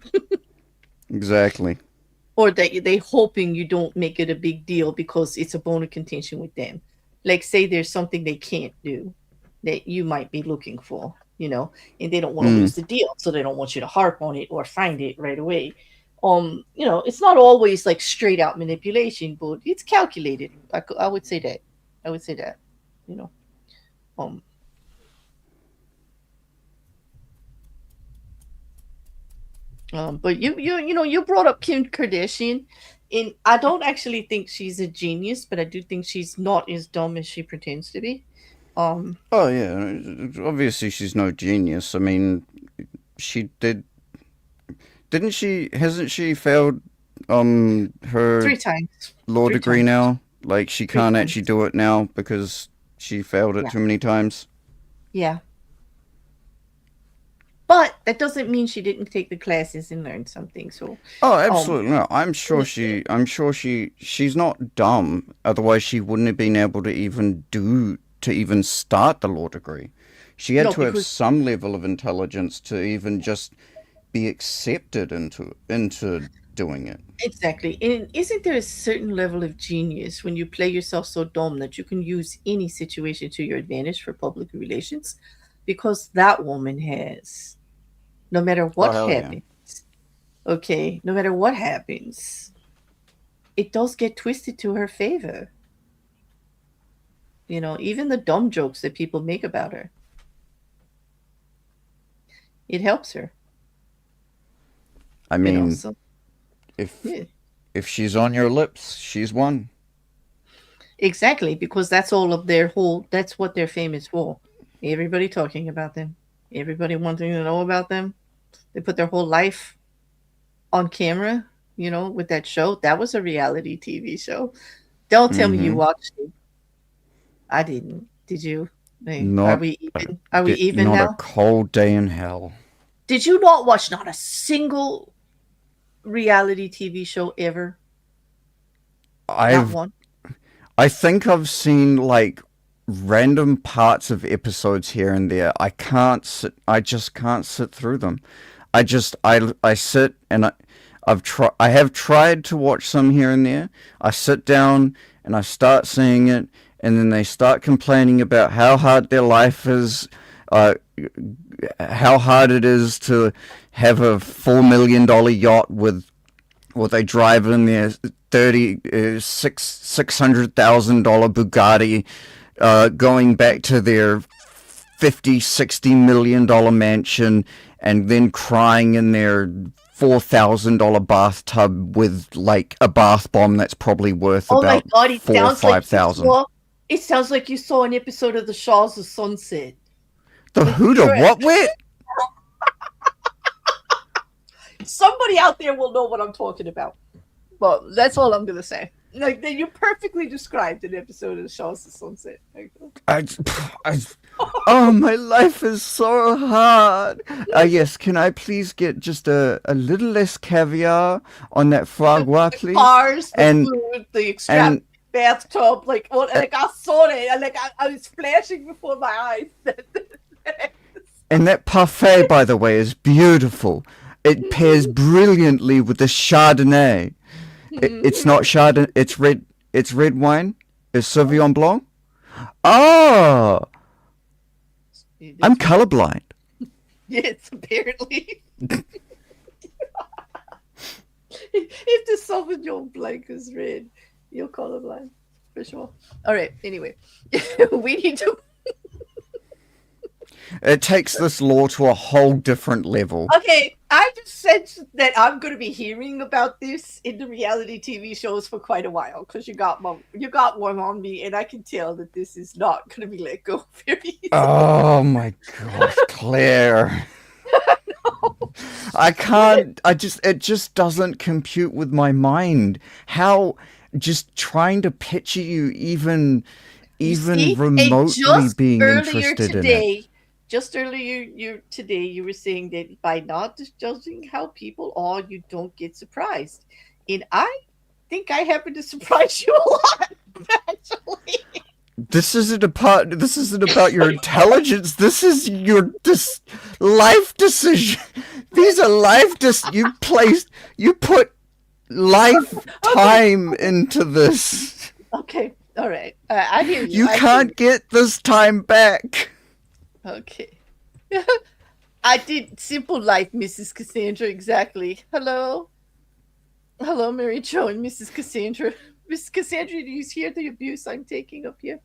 Exactly. Or that they hoping you don't make it a big deal because it's a bone of contention with them. Like say there's something they can't do that you might be looking for, and they don't want to Mm. lose the deal, so they don't want you to harp on it or find it right away. It's not always like straight out manipulation, but it's calculated. I would say that. I would say that. You know. Um. But you brought up Kim Kardashian, and I don't actually think she's a genius, but I do think she's not as dumb as she pretends to be. Um, Oh yeah. Obviously, she's no genius. I mean, she did. Didn't she? Hasn't she failed her three times, law three degree times, now? Like she three can't actually times. do it now because she failed it Yeah, too many times. yeah. But that doesn't mean she didn't take the classes and learn something. So, Oh, um, absolutely no. I'm sure she's not dumb. Otherwise, she wouldn't have been able to even start the law degree. She had no, to have because some level of intelligence to even just be accepted into doing it. exactly. And isn't there a certain level of genius when you play yourself so dumb that you can use any situation to your advantage for public relations? Because that woman has, no matter Oh what hell yeah. happens, okay, no matter what happens, it does get twisted to her favor. Even the dumb jokes that people make about her, it helps her. I mean, So if yeah, if she's on your lips, she's won. exactly, because that's what they're famous for. Everybody talking about them, everybody wanting to know about them. They put their whole life on camera, with that show. That was a reality TV show. Don't tell me you Mm-hmm. watched it. I didn't. Did you? Hey, are Not we a even? Are we even not a now? cold day in hell. Did you not watch not a single reality TV show ever? Not I've one. I think I've seen like random parts of episodes here and there. I just can't sit through them. I sit and I have tried to watch some here and there. I sit down and I start seeing it, and then they start complaining about how hard their life is, uh, how hard it is to have a $4 million yacht or they drive in their 600,000 dollar Bugatti, going back to their 50-60 million dollar mansion, and then crying in their $4,000 bathtub with like a bath bomb that's probably worth Oh my about god, it four or sounds like five you thousand. saw. It sounds like you saw an episode of The Shaws of Sunset. The Like who to you're what wit? somebody out there will know what I'm talking about. Well, that's all I'm gonna say. Like you perfectly described an episode of The Shaws of Sunset. I, I, oh, my life is so hard. Yes, can I please get just a little less caviar on that foie gras, The please? cars, the And food, the extravagant and bathtub, like I saw it, and I was flashing before my eyes. and that parfait, by the way, is beautiful. It pairs brilliantly with the Chardonnay. It's not Chardonnay. It's red. It's red wine. It's Sauvignon Blanc. Oh, I'm This is colorblind. yes, apparently. If the Sauvignon Blanc is red, you're colorblind for sure. All right. Anyway, we need to. It takes this law to a whole different level. Okay, I just sensed that I'm going to be hearing about this in the reality TV shows for quite a while because you got one on me, and I can tell that this is not going to be let go very easily. Oh my gosh, Claire. I can't. It just doesn't compute with my mind. How just trying to picture you You even see, and remotely being interested in it. just earlier you today you were saying that by not just judging how people are, you don't get surprised, and I think I happen to surprise you a lot, actually. This isn't about your intelligence. This is your life decision. These are you put Okay, lifetime into this. okay, all right. I hear you. You I hear can't you. get this time back. Okay. I did simple life, Mrs. Cassandra. Exactly. Hello, hello, Mary Jo and Mrs. Cassandra. Mrs. Cassandra, do you hear the abuse I'm taking up here?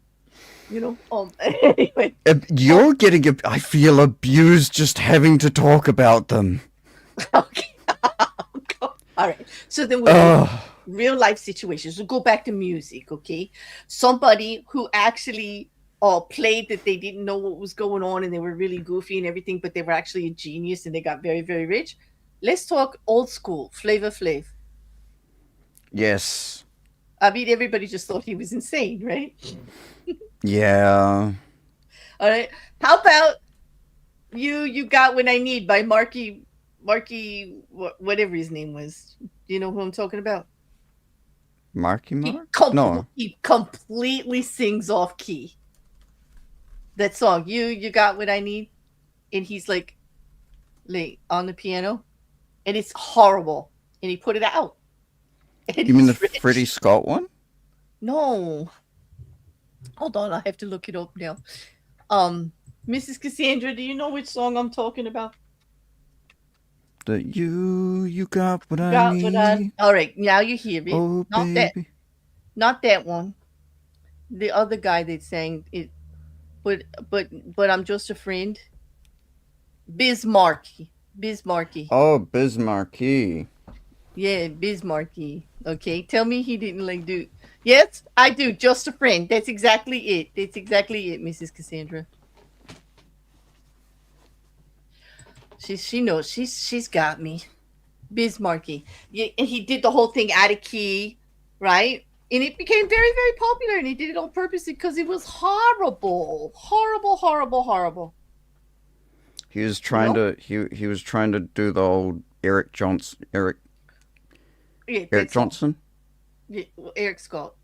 Anyway. Um, You're getting. I feel abused just having to talk about them. okay. All right. So then we'll move on. Ugh. Real life situations. We'll go back to music, okay? Somebody who actually played that they didn't know what was going on and they were really goofy and everything, but they were actually a genius and they got very, very rich. Let's talk old school, Flavor Flav. Yes. I mean, everybody just thought he was insane, right? Yeah. All right. How about You got what I need by whatever his name was. Do you know who I'm talking about? Marky He Mark? No. he completely sings off key. That song, you got what I need, and he's like on the piano, and it's horrible. And he put it out, and You mean the he's Freddie rich. Scott one? No, hold on, I have to look it up now. Um, Mrs. Cassandra, do you know which song I'm talking about? The you got what I Got what I. need. All right, now you hear it. Oh Not that, baby. not that one. The other guy that sang it, but but I'm just a friend. Bismarcky, Bismarcky. Oh, Bismarcky. Yeah, Bismarcky. Okay, tell me he didn't like do. Yes, I do. Just a friend. That's exactly it. That's exactly it, Mrs. Cassandra. She knows. She's got me. Bismarcky. Yeah, and he did the whole thing out of key, right? And it became very, very popular. And he did it on purpose because it was horrible, horrible, horrible, horrible. He was You trying know? to he was trying to do the old Yeah, Eric that song. Johnson. Yeah, Eric Scott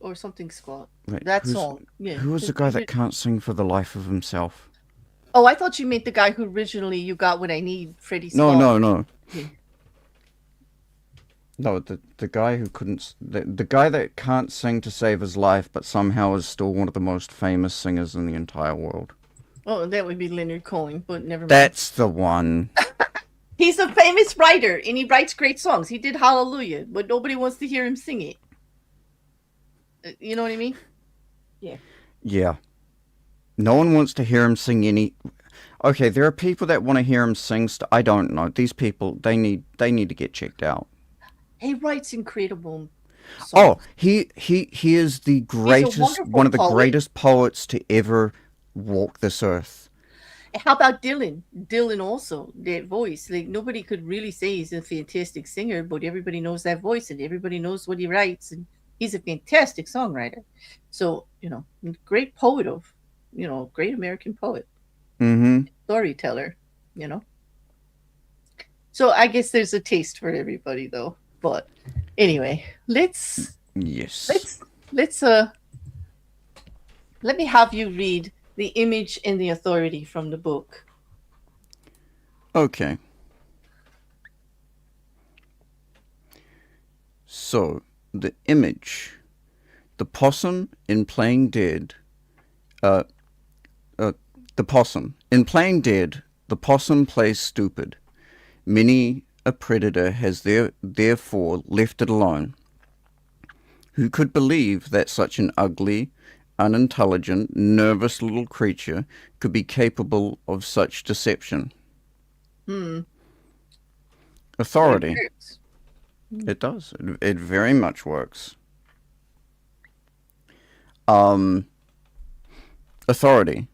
or something Scott. Wait, That song. Yeah. who was the guy that can't sing for the life of himself? Oh, I thought you meant the guy who originally "You Got What I Need," Freddie No, Scott. no, no. Yeah. No, the guy who couldn't the guy that can't sing to save his life, but somehow is still one of the most famous singers in the entire world. Oh, that would be Leonard Cohen, but never mind. That's the one. He's a famous writer, and he writes great songs. He did Hallelujah, but nobody wants to hear him sing it. You know what I mean? Yeah. Yeah. No one wants to hear him sing any. Okay, there are people that want to hear him sing. I don't know. These people, they need to get checked out. He writes incredible Oh, songs. he is the He's a greatest, wonderful one of the poet. greatest poets to ever walk this earth. How about Dylan? Dylan also, that voice. Like nobody could really say he's a fantastic singer, but everybody knows that voice and everybody knows what he writes, and he's a fantastic songwriter. So, great poet of, great American poet, Mm-hmm. storyteller, you know. So I guess there's a taste for everybody though. But anyway, Yes. let's let's let me have you read the image and the authority from the book. Okay. So, the image. The possum in Playing Dead. Uh, the possum. In Playing Dead, the possum plays stupid. Many a predator has therefore left it alone. Who could believe that such an ugly, unintelligent, nervous little creature could be capable of such deception? Hmm. But it Authority. hurts. It does. It very much works. Um, Authority.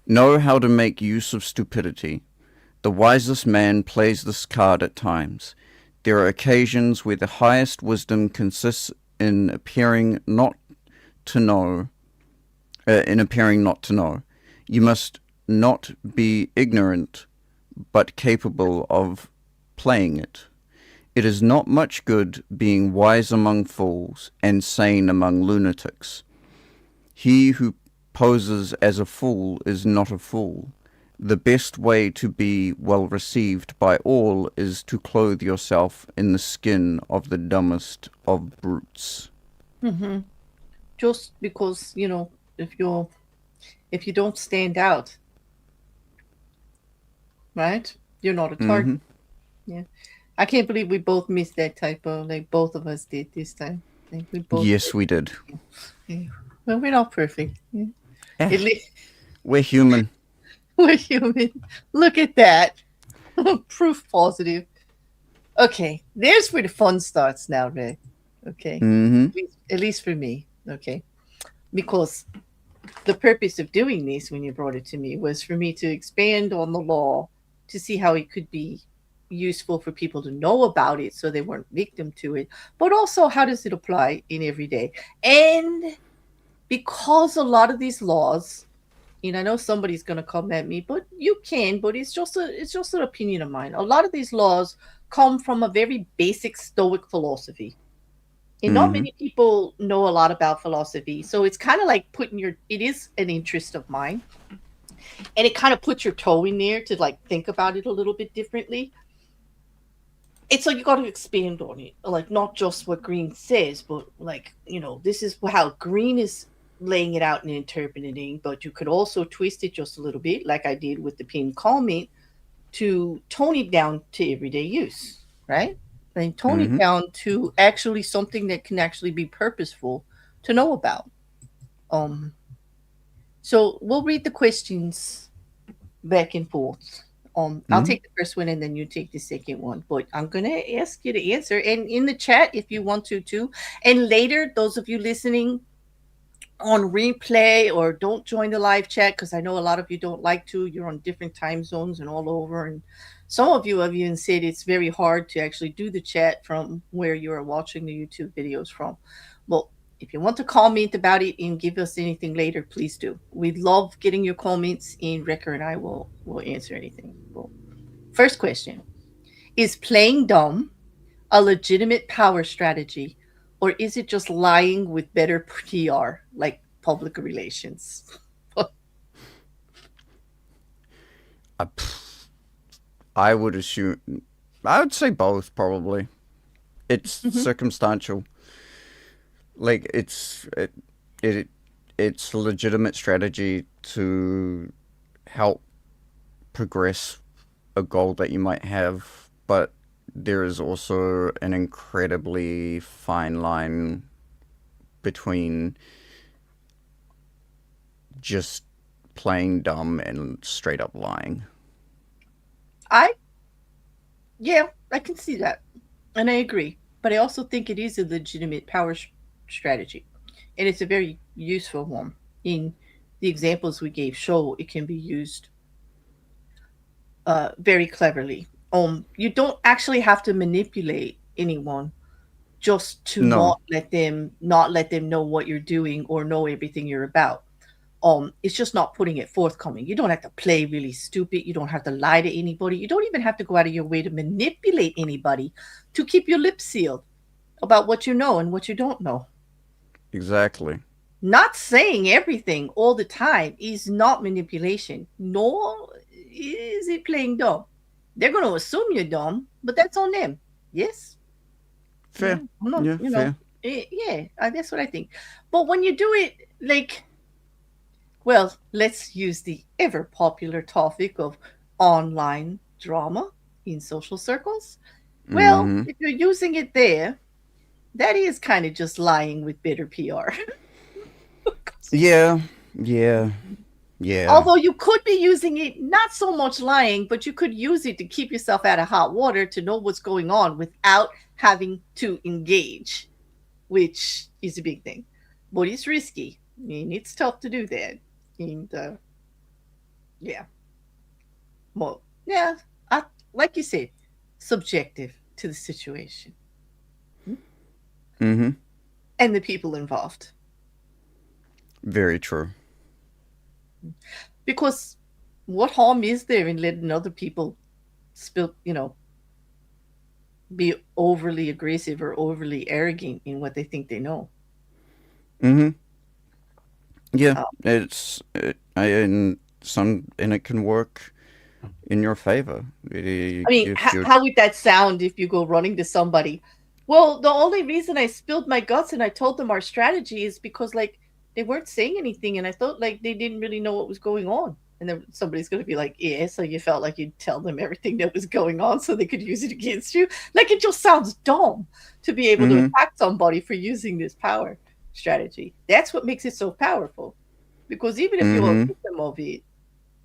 Know how to make use of stupidity. The wisest man plays this card at times. There are occasions where the highest wisdom consists in appearing not to know. You must not be ignorant, but capable of playing it. It is not much good being wise among fools and sane among lunatics. He who poses as a fool is not a fool. The best way to be well received by all is to clothe yourself in the skin of the dumbest of brutes. Mm-hmm. Just because if you don't stand out, right? You're not a target. Mm-hmm. Yeah. I can't believe we both missed that typo. Like both of us did this time. Like we both. Yes, we did. Yeah. Well, we're not perfect. Yeah. Eh, At least we're human. we're human. Look at that. Proof positive. Okay, there's where the fun starts now, Ray. Okay. Mm-hmm. At least for me. Okay. Because the purpose of doing this when you brought it to me was for me to expand on the law to see how it could be useful for people to know about it so they weren't victim to it, but also how does it apply in everyday. And because a lot of these laws and I know somebody's gonna come at me, but you can, but it's just an opinion of mine. A lot of these laws come from a very basic Stoic philosophy. And not Mm-hmm. many people know a lot about philosophy. So it's kind of like putting your it is an interest of mine. And it kind of puts your toe in there to like think about it a little bit differently. It's like you got to expand on it, like not just what Green says, but like this is how Green is laying it out and interpreting. But you could also twist it just a little bit, like I did with the pinned comment, to tone it down to everyday use, right? And tone it Mm-hmm. down to actually something that can actually be purposeful to know about. Um, so we'll read the questions back and forth. I'll Mm-hmm. take the first one and then you take the second one. But I'm gonna ask you to answer, and in the chat if you want to too. And later, those of you listening on replay or don't join the live chat, because I know a lot of you don't like to. You're on different time zones and all over, and some of you have even said it's very hard to actually do the chat from where you are watching the YouTube videos from. Well, if you want to comment about it and give us anything later, please do. We love getting your comments, and Rekkr and I will answer anything. Well, first question: is playing dumb a legitimate power strategy, or is it just lying with better PR, like public relations? I, I would assume. I would say both, probably. It's Mhm. circumstantial. Like it it's a legitimate strategy to help progress a goal that you might have, but there is also an incredibly fine line between just playing dumb and straight up lying. I Yeah, I can see that, and I agree. But I also think it is a legitimate power strategy, and it's a very useful one. In the examples we gave, show it can be used very cleverly. You don't actually have to manipulate anyone just to No, not let them know what you're doing or know everything you're about. It's just not putting it forthcoming. You don't have to play really stupid. You don't have to lie to anybody. You don't even have to go out of your way to manipulate anybody to keep your lips sealed about what you know and what you don't know. exactly. Not saying everything all the time is not manipulation, nor is it playing dumb. They're going to assume you're dumb, but that's on them. Yes? Yeah, Fair. I'm not, Yeah, fair. yeah, that's what I think. But when you do it, like, well, let's use the ever popular topic of online drama in social circles. Well, Mm-hmm. if you're using it there, that is kind of just lying with bitter PR. Yeah, yeah, yeah. Although you could be using it not so much lying, but you could use it to keep yourself out of hot water to know what's going on without having to engage, which is a big thing. But it's risky. I mean, it's tough to do that. And yeah, well, yeah, I, like you said, subjective to the situation Mm-hmm. and the people involved. Very true. Because what harm is there in letting other people spill, be overly aggressive or overly arrogant in what they think they know? Mm-hmm. Yeah, Uh, and it can work in your favor. I mean, If you're how would that sound if you go running to somebody? Well, the only reason I spilled my guts and I told them our strategy is because, like, they weren't saying anything, and I thought like they didn't really know what was going on. And then somebody's going to be like, "Yeah, so you felt like you'd tell them everything that was going on so they could use it against you." Like, it just sounds dumb to be able to mm-hmm. attack somebody for using this power strategy. That's what makes it so powerful. Because even if you're a Mm-hmm. victim of it,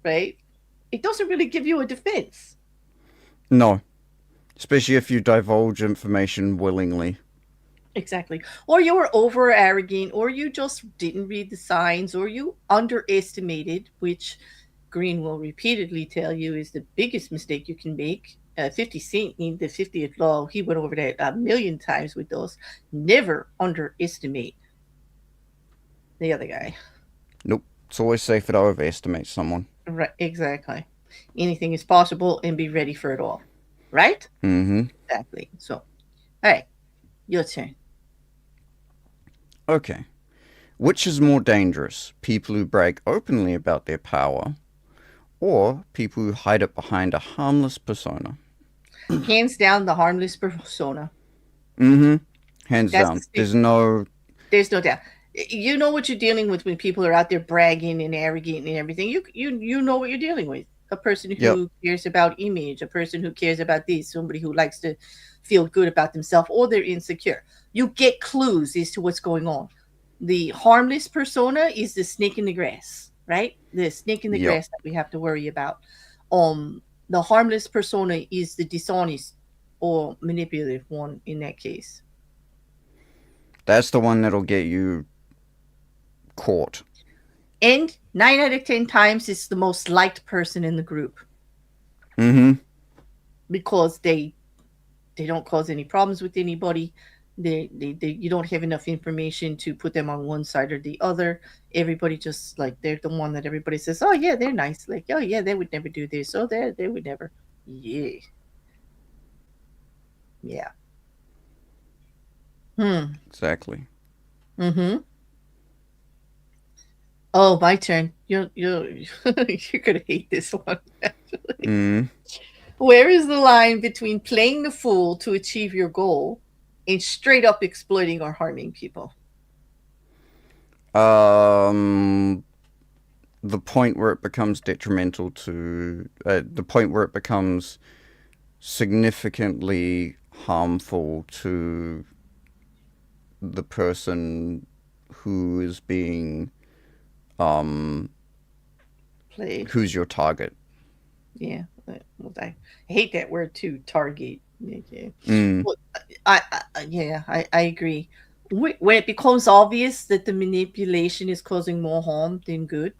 right, it doesn't really give you a defense. No, especially if you divulge information willingly. Exactly. Or you were over arrogant, or you just didn't read the signs, or you underestimated, which Green will repeatedly tell you is the biggest mistake you can make. 50 Cent in the 50th Law, he went over that a million times with those. Never underestimate the other guy. Nope. It's always safer to overestimate someone. Right, exactly. Anything is possible and be ready for it all. Right? Mm-hmm. Exactly. So, all right, your turn. Okay. Which is more dangerous? People who brag openly about their power, or people who hide it behind a harmless persona? Hands down, the harmless persona. Mm-hmm. Hands That's the down. there's no doubt. You know what you're dealing with when people are out there bragging and arrogant and everything. You know what you're dealing with. A person Yep. who cares about image, a person who cares about this, somebody who likes to feel good about themselves, or they're insecure. You get clues as to what's going on. The harmless persona is the snake in the grass, right? The snake in the Yep. grass that we have to worry about. The harmless persona is the dishonest or manipulative one in that case. That's the one that'll get you caught. And 9 out of 10 times, it's the most liked person in the group Mm-hmm. because they don't cause any problems with anybody. They you don't have enough information to put them on one side or the other. Everybody just like they're the one that everybody says, oh yeah, they're nice. Like, oh yeah, they would never do this. Oh, they would never. Yeah, yeah. Hmm. Exactly. Mm-hmm. Oh, my turn. You're gonna hate this one. Actually. Mm. Where is the line between playing the fool to achieve your goal and straight up exploiting or harming people? Um, the point where it becomes detrimental to the point where it becomes significantly harmful to the person who is being um Played. who's your target. Yeah. Well, I hate that word too, target. Yeah. Mm. Well, yeah, I agree. When it becomes obvious that the manipulation is causing more harm than good,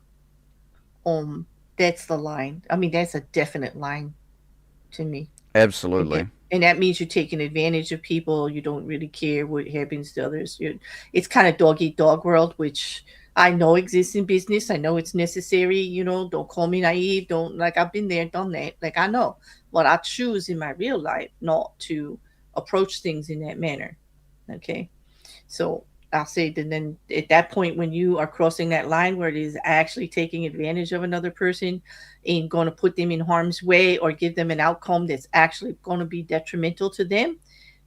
um, that's the line. I mean, that's a definite line to me. Absolutely. And that means you're taking advantage of people. You don't really care what happens to others. It's kind of dog eat dog world, which I know exists in business. I know it's necessary. Don't call me naive. Don't like I've been there, done that. Like I know, but I choose in my real life not to approach things in that manner. Okay, so I'll say that then at that point, when you are crossing that line where it is actually taking advantage of another person and going to put them in harm's way or give them an outcome that's actually going to be detrimental to them,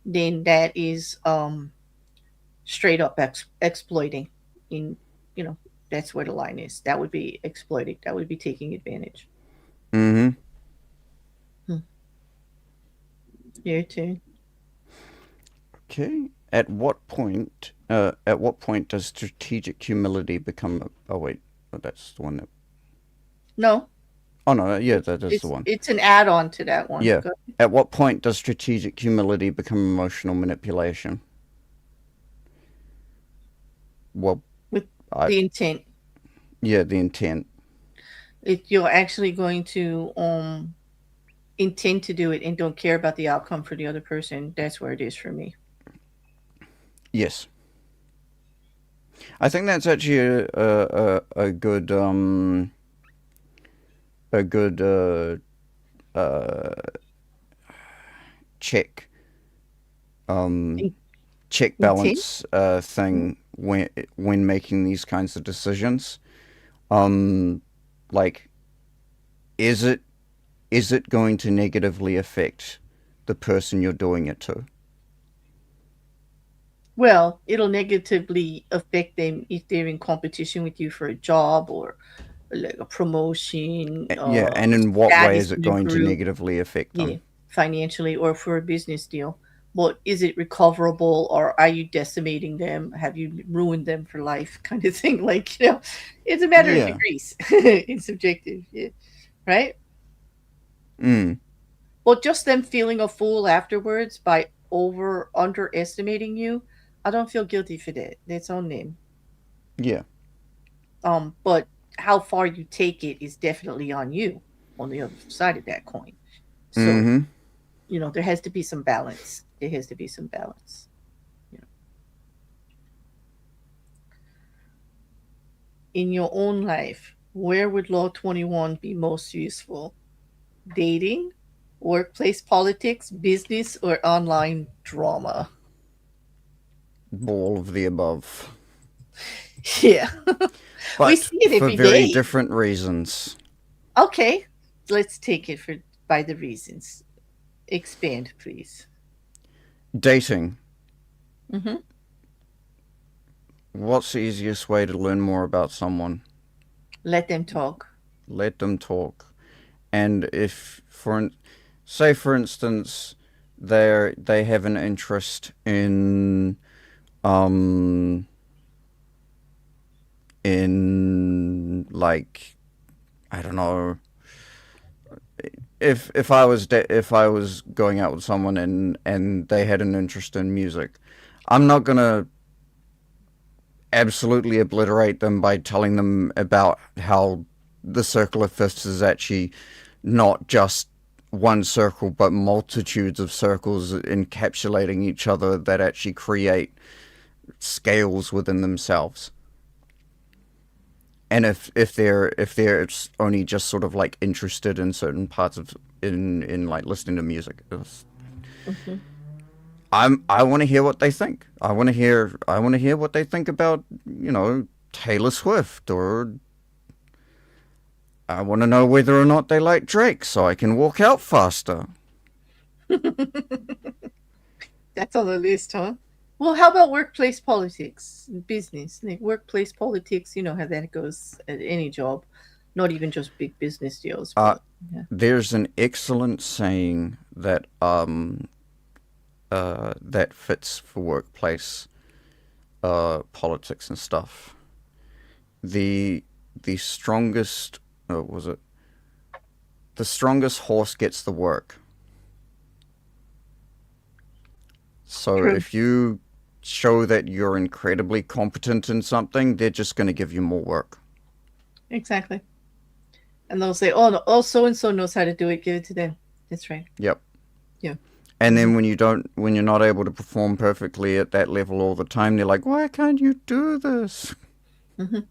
then that is straight up exploiting. In you know, that's where the line is. That would be exploiting. That would be taking advantage. Mm-hmm. Hmm. Your turn. Okay. At what point does strategic humility become? Oh wait, oh, that's the one that. No, Oh no, yeah, that is the one. it's an add-on to that one. Yeah. Go At what point does strategic humility become emotional manipulation? Well, with I the intent. yeah, the intent. If you're actually going to intend to do it and don't care about the outcome for the other person, that's where it is for me. Yes, I think that's actually a good a good uh, check um, In- check Intent? balance thing when making these kinds of decisions. Um, like, is it is it going to negatively affect the person you're doing it to? Well, it'll negatively affect them if they're in competition with you for a job or like a promotion, Yeah, and in what way status is it in the going to group, negatively affect yeah, them? financially or for a business deal. But is it recoverable or are you decimating them? Have you ruined them for life? Kind of thing. Like, it's a matter of Yeah. degrees. It's subjective. Yeah. Right? Mm. Well, just them feeling a fool afterwards by underestimating you, I don't feel guilty for that. That's on them. Yeah. But how far you take it is definitely on you on the other side of that coin. So, Mm-hmm. there has to be some balance. There has to be some balance. You know. in your own life, where would Law 21 be most useful? Dating, workplace politics, business, or online drama? All of the above. Yeah, we But see it for every very day. different reasons. Okay, let's take it for by the reasons. Expand, please. Dating. Hmm. What's the easiest way to learn more about someone? Let them talk. Let them talk. And if, say, for instance, they have an interest um, in like, I don't know, if I was going out with someone and they had an interest in music, I'm not gonna absolutely obliterate them by telling them about how the circle of fifths is actually not just one circle but multitudes of circles encapsulating each other that actually create scales within themselves. And if they're only just sort of like interested in certain parts of in like listening to music, Hmm. I want to hear what they think. I want to hear what they think about Taylor Swift, or I want to know whether or not they like Drake so I can walk out faster. That's on the list, huh? Well, how about workplace politics, business, like workplace politics? You know how that goes at any job, not even just big business deals, Uh, but yeah. there's an excellent saying that fits for workplace politics and stuff. The the strongest was it the strongest horse gets the work. So True, if you show that you're incredibly competent in something, they're just going to give you more work. exactly. And they'll say, "Oh, no, oh, so and so knows how to do it. Give it to them." That's right. Yep. Yeah. And Hmm. then when you're not able to perform perfectly at that level all the time, they're like, "Why can't you do this?" Hmm.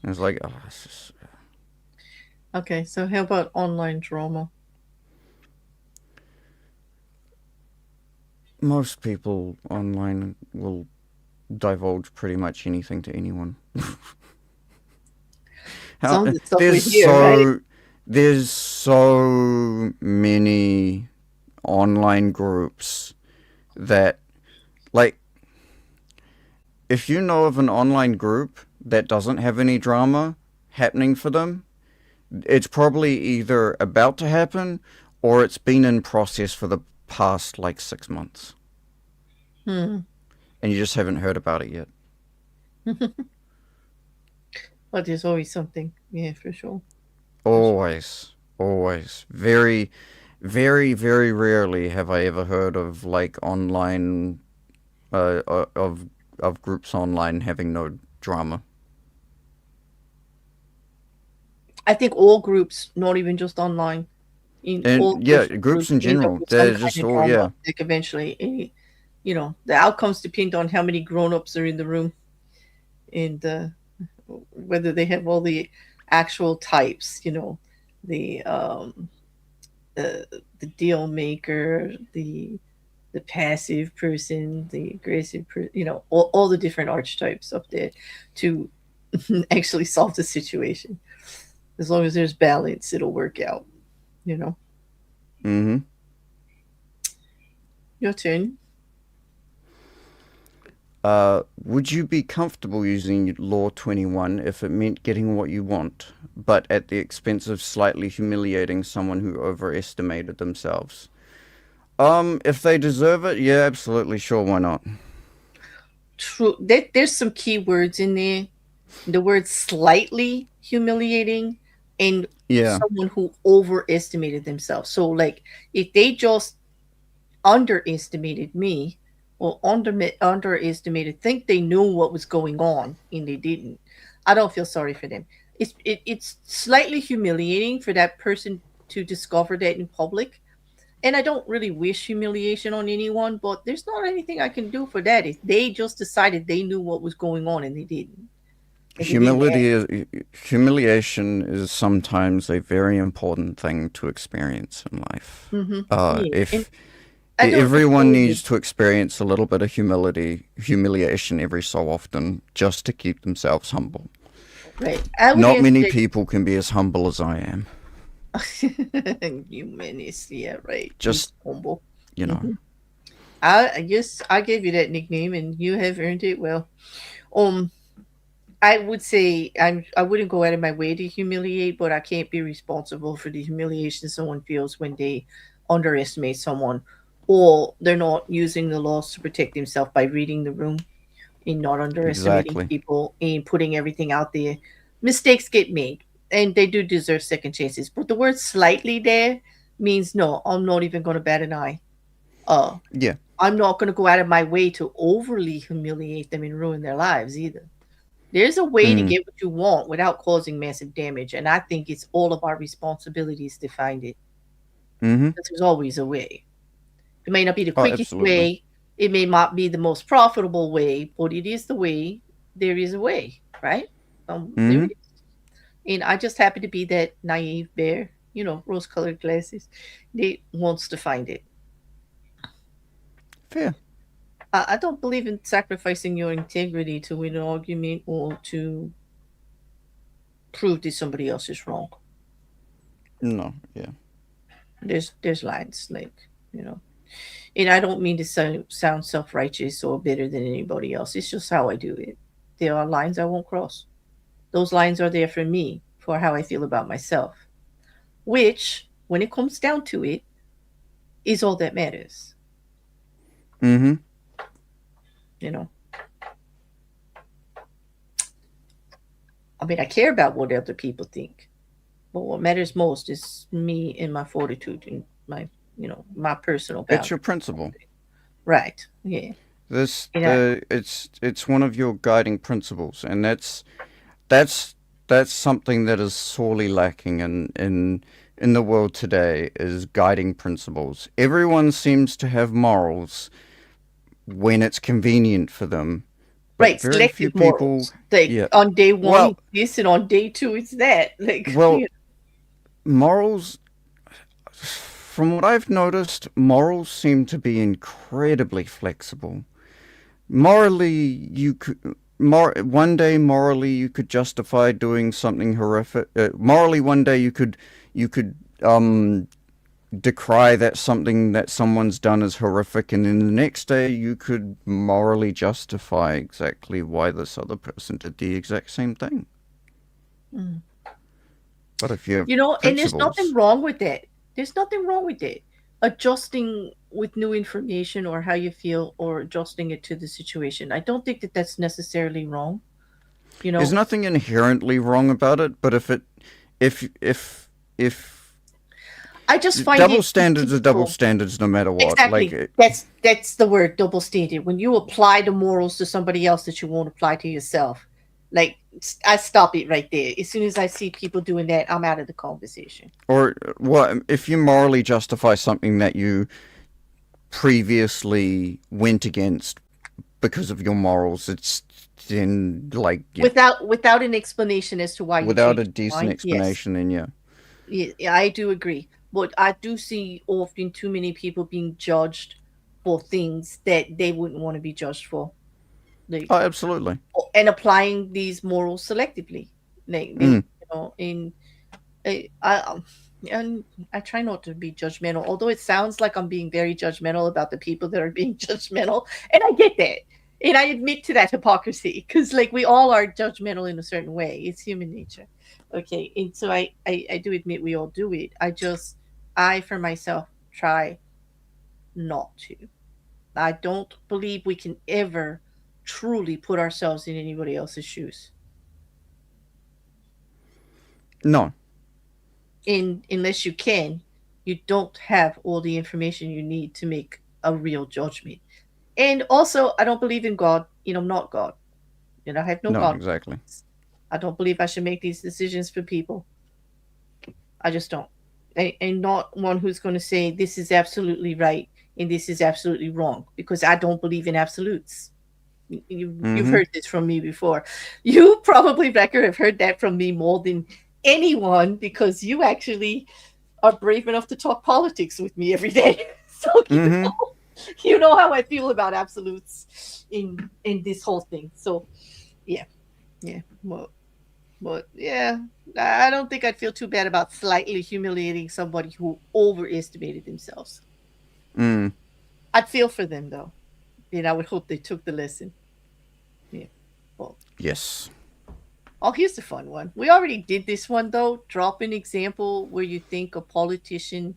And it's like, oh, Okay, so how about online drama? most people online will divulge pretty much anything to anyone. Some of How the stuff we there's hear, right? so there's so many online groups that, like, if you know of an online group that doesn't have any drama happening for them, it's probably either about to happen or it's been in process for the past like 6 months Hmm. and you just haven't heard about it yet. But there's always something. Yeah, for sure. For sure. Always, always. Very, very, very rarely have I ever heard of like online, of groups online having no drama. I think all groups, not even just online, in all And yeah, different groups groups, in end up general, with some they're kind just of all, drama. yeah. Like eventually, the outcomes depend on how many grown-ups are in the room and whether they have all the actual types. The the the deal maker, the passive person, the aggressive person. All the different archetypes up there to actually solve the situation. As long as there's balance, it'll work out. You know. Mm-hmm. Your turn. Would you be comfortable using Law 21 if it meant getting what you want, but at the expense of slightly humiliating someone who overestimated themselves? If they deserve it, yeah, absolutely, sure, why not? True. There's some key words in there. The word slightly humiliating and Yeah. someone who overestimated themselves. So, like, if they just underestimated me or underestimated, think they knew what was going on and they didn't, I don't feel sorry for them. It's slightly humiliating for that person to discover that in public. And I don't really wish humiliation on anyone, but there's not anything I can do for that if they just decided they knew what was going on and they didn't. It can be bad. Humiliation is sometimes a very important thing to experience in life. Yeah, and If I don't everyone necessarily. needs to experience a little bit of humiliation every so often, just to keep themselves humble. Right. I would Not answer many that. people can be as humble as I am. Humanist, yeah, right. Just, He's humble. you know, hmm I guess I gave you that nickname, and you have earned it well. Um, I would say I wouldn't go out of my way to humiliate, but I can't be responsible for the humiliation someone feels when they underestimate someone, or they're not using the laws to protect themselves by reading the room and not underestimating exactly. people and putting everything out there. Mistakes get made, and they do deserve second chances. But the word "slightly" there means no. I'm not even going to bat an eye. Uh, Yeah. I'm not going to go out of my way to overly humiliate them and ruin their lives either. There's a way to Mm. get what you want without causing massive damage, and I think it's all of our responsibilities to find it. Mm-hmm. There's always a way. It may not be the Oh, quickest absolutely. way, it may not be the most profitable way, but it is the way. There is a way, right? There Mm-hmm. is. And I just happen to be that naive bear, rose colored glasses, that wants to find it. Fair. I don't believe in sacrificing your integrity to win an argument or to prove that somebody else is wrong. No. Yeah. There's lines, like, you know. And I don't mean to sound self righteous or better than anybody else. It's just how I do it. There are lines I won't cross. Those lines are there for me, for how I feel about myself, which, when it comes down to it, is all that matters. Mm-hmm. You know, I mean, I care about what other people think, but what matters most is me and my fortitude and my personal It's your boundaries. principle. Right. Yeah. And It's one of your guiding principles, and that's that's something that is sorely lacking in the world today is guiding principles. Everyone seems to have morals when it's convenient for them, but right, very few selective people. morals. Like Yeah. on day one, Well, it's this, and on day two, it's that. Like, well, morals. From what I've noticed, morals seem to be incredibly flexible. Morally, you could one day morally you could justify doing something horrific. Morally, one day you could decry that something that someone's done is horrific, and then the next day you could morally justify exactly why this other person did the exact same thing. mm. But if you have And there's nothing principles, wrong with that. There's nothing wrong with it. Adjusting with new information or how you feel or adjusting it to the situation. I don't think that that's necessarily wrong. You there's know, nothing inherently wrong about it. But if I just find double it standards are double difficult. standards no matter what. Exactly. That's the word, double standard. When you apply the morals to somebody else that you won't apply to yourself, like, I stop it right there. As soon as I see people doing that, I'm out of the conversation. Or what if you morally justify something that you previously went against because of your morals, it's then like yeah, Without an explanation as to why you without changed a your decent mind. Yes, explanation, then yeah. yeah, I do agree. But I do see often too many people being judged for things that they wouldn't want to be judged for. Like, Oh, absolutely. and applying these morals selectively. Like, Mm. in I and I try not to be judgmental, although it sounds like I'm being very judgmental about the people that are being judgmental, and I get that, and I admit to that hypocrisy because, like, we all are judgmental in a certain way. It's human nature, okay. And so I do admit we all do it. I for myself try not to. I don't believe we can ever truly put ourselves in anybody else's shoes, No. in unless you can, you don't have all the information you need to make a real judgment. And also, I don't believe in God. I'm not God. I have no No, God exactly. complex. I don't believe I should make these decisions for people. I just don't. And not one who's going to say this is absolutely right and this is absolutely wrong, because I don't believe in absolutes. You've Mm-hmm. heard this from me before. You probably, Rekkr, have heard that from me more than anyone because you actually are brave enough to talk politics with me every day. So Mm-hmm. you know how I feel about absolutes in this whole thing. So yeah, yeah. But yeah, I don't think I'd feel too bad about slightly humiliating somebody who overestimated themselves. Mm. I'd feel for them though, and I would hope they took the lesson. Yeah. Well, Yes. oh, here's the fun one. We already did this one though. Drop an example where you think a politician,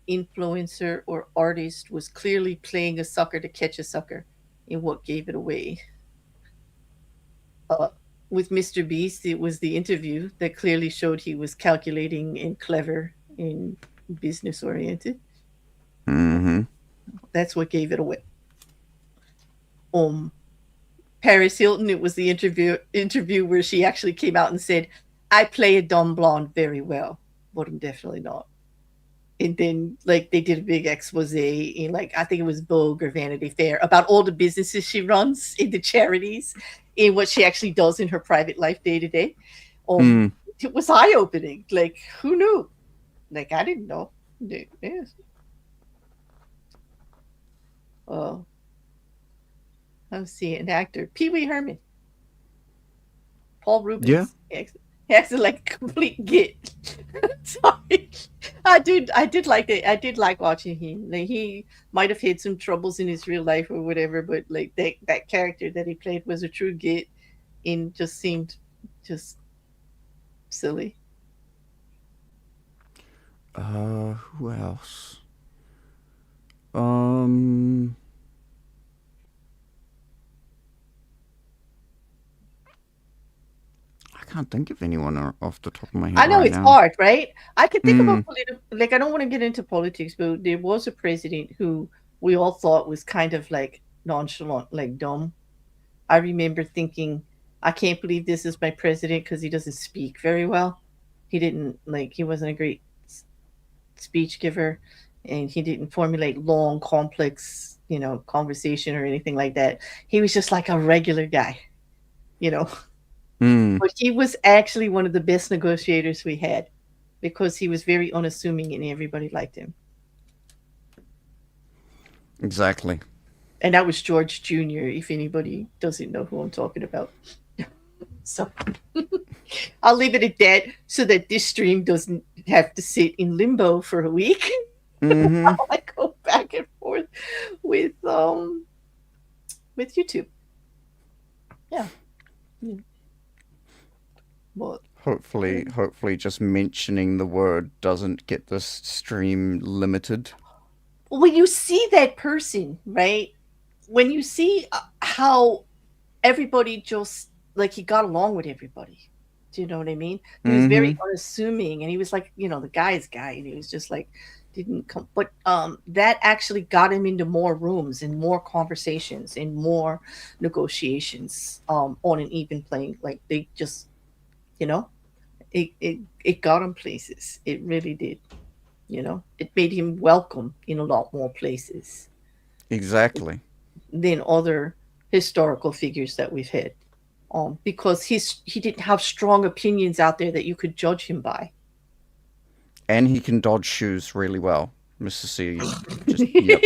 influencer, or artist was clearly playing a sucker to catch a sucker, and what gave it away. Uh, with Mr. Beast, it was the interview that clearly showed he was calculating and clever and business oriented. Mm-hmm. That's what gave it away. Um, Paris Hilton, it was the interview where she actually came out and said, "I play a dumb blonde very well, but I'm definitely not." And then like they did a big expose in like I think it was Vogue or Vanity Fair about all the businesses she runs in the charities and what she actually does in her private life day to day. Um, Mm. it was eye opening. Like who knew? Like I didn't know. Yes. Uh, let's see, an actor, Pee Wee Herman, Paul Yeah. Rubens. He acted like a complete git. Sorry, I did like it. I did like watching him. Like he might have had some troubles in his real life or whatever, but like that character that he played was a true git, and just seemed just silly. Who else? Um, I can't think of anyone off the top of my I head know right it's now. hard, right? I could think Mm. about political. Like I don't want to get into politics, but there was a president who we all thought was kind of like nonchalant, like dumb. I remember thinking, I can't believe this is my president because he doesn't speak very well. He didn't like he wasn't a great speech giver, and he didn't formulate long, complex, conversation or anything like that. He was just like a regular guy, you know. Mm. But he was actually one of the best negotiators we had because he was very unassuming and everybody liked him. Exactly. And that was George Jr., if anybody doesn't know who I'm talking about. So I'll leave it at that so that this stream doesn't have to sit in limbo for a week. Mm-hmm. I go back and forth with YouTube. Yeah. Well, Hopefully, just mentioning the word doesn't get this stream limited. when you see that person, right? When you see how everybody just like he got along with everybody. Do you know what I mean? He was Mm-hmm. very unassuming and he was like, the guy's guy and he was just like didn't come but that actually got him into more rooms and more conversations and more negotiations on an even playing like they just you know it got him places. It really did. It made him welcome in a lot more places Exactly. than other historical figures that we've had. Because he didn't have strong opinions out there that you could judge him by. And he can dodge shoes really well. Mr. C. Just yep.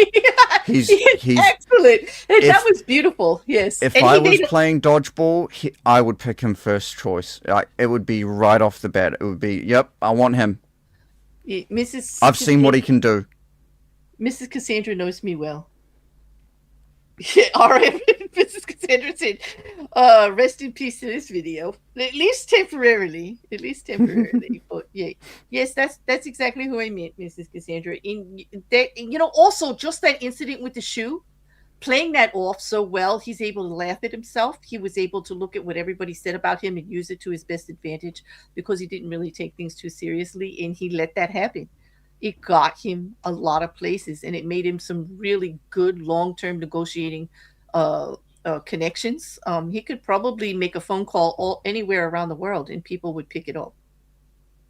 He is He's excellent, and that if was beautiful. Yes, if and I he was made playing dodgeball, I would pick him first choice. It would be right off the bat. It would be, yep, I want him. Mrs. I've seen what he can do. Mrs. Cassandra knows me well. All right, Mrs. Cassandra said, "Rest in peace to this video. At least temporarily. At least temporarily. But yeah, yes, that's exactly who I meant, Mrs. Cassandra. In that, also just that incident with the shoe, playing that off so well, he's able to laugh at himself. He was able to look at what everybody said about him and use it to his best advantage because he didn't really take things too seriously, and he let that happen. It got him a lot of places, and it made him some really good long-term negotiating connections. He could probably make a phone call anywhere around the world, and people would pick it up.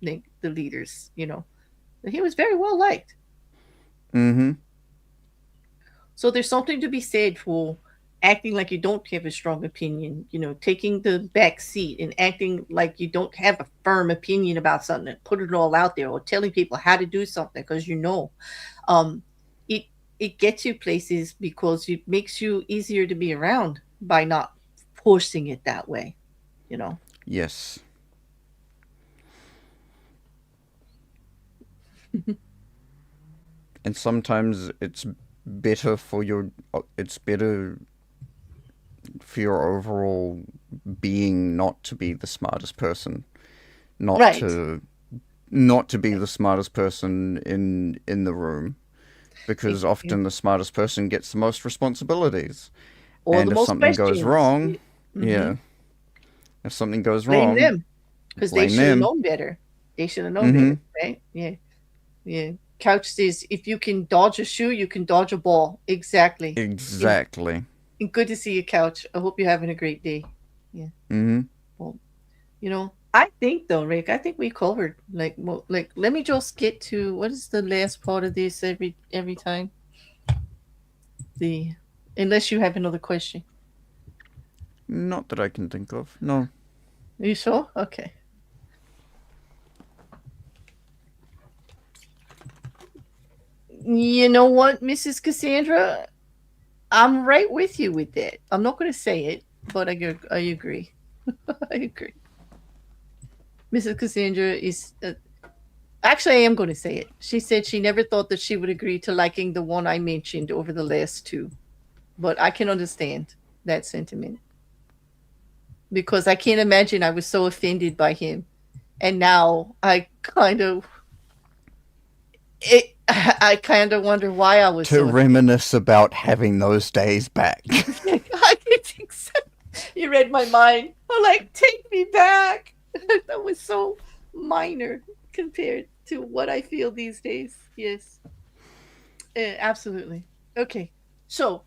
The leaders, he was very well liked. Mm-hmm. So there's something to be said for acting like you don't have a strong opinion, taking the back seat and acting like you don't have a firm opinion about something and put it all out there, or telling people how to do something because um, it it gets you places because it makes you easier to be around by not forcing it that way, you know. Yes. And sometimes it's better for your overall being not to be the smartest person, not Right. to not to be the smartest person in the room, because It- often the smartest person gets the most responsibilities. or And the if most something goes questions. wrong, Mm-hmm. yeah, if something goes Blame wrong, them because they blame should have them. known better. They should have known better, Mm-hmm. right? Yeah. Yeah. Couch says, if you can dodge a shoe, you can dodge a ball. Exactly. And, Exactly. and good to see you, Couch. I hope you're having a great day. Yeah. Mm-hmm. Well, I think though, Rick, I think we covered like let me just get to what is the last part of this every time. The Unless you have another question. Not that I can think of. No. Are you sure? Okay. You know what, Mrs. Cassandra? I'm right with you with that. I'm not going to say it, but I agree. I agree. Mrs. Cassandra is actually, I am going to say it. She said she never thought that she would agree to liking the one I mentioned over the last two, but I can understand that sentiment because I can't imagine I was so offended by him, and now I kind of wonder why I was To so. reminisce about having those days back. I think so. You read my mind. I'm like, take me back. That was so minor compared to what I feel these days. Yes, absolutely. Okay, so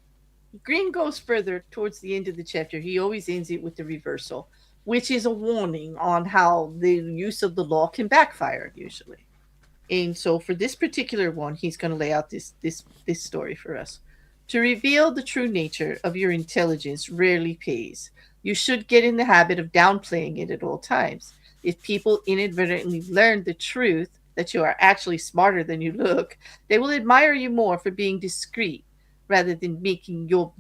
Green goes further towards the end of the chapter. He always ends it with the reversal, which is a warning on how the use of the law can backfire usually. And so for this particular one, he's going to lay out this story for us. To reveal the true nature of your intelligence rarely pays. You should get in the habit of downplaying it at all times. If people inadvertently learn the truth that you are actually smarter than you look, they will admire you more for being discreet rather than making your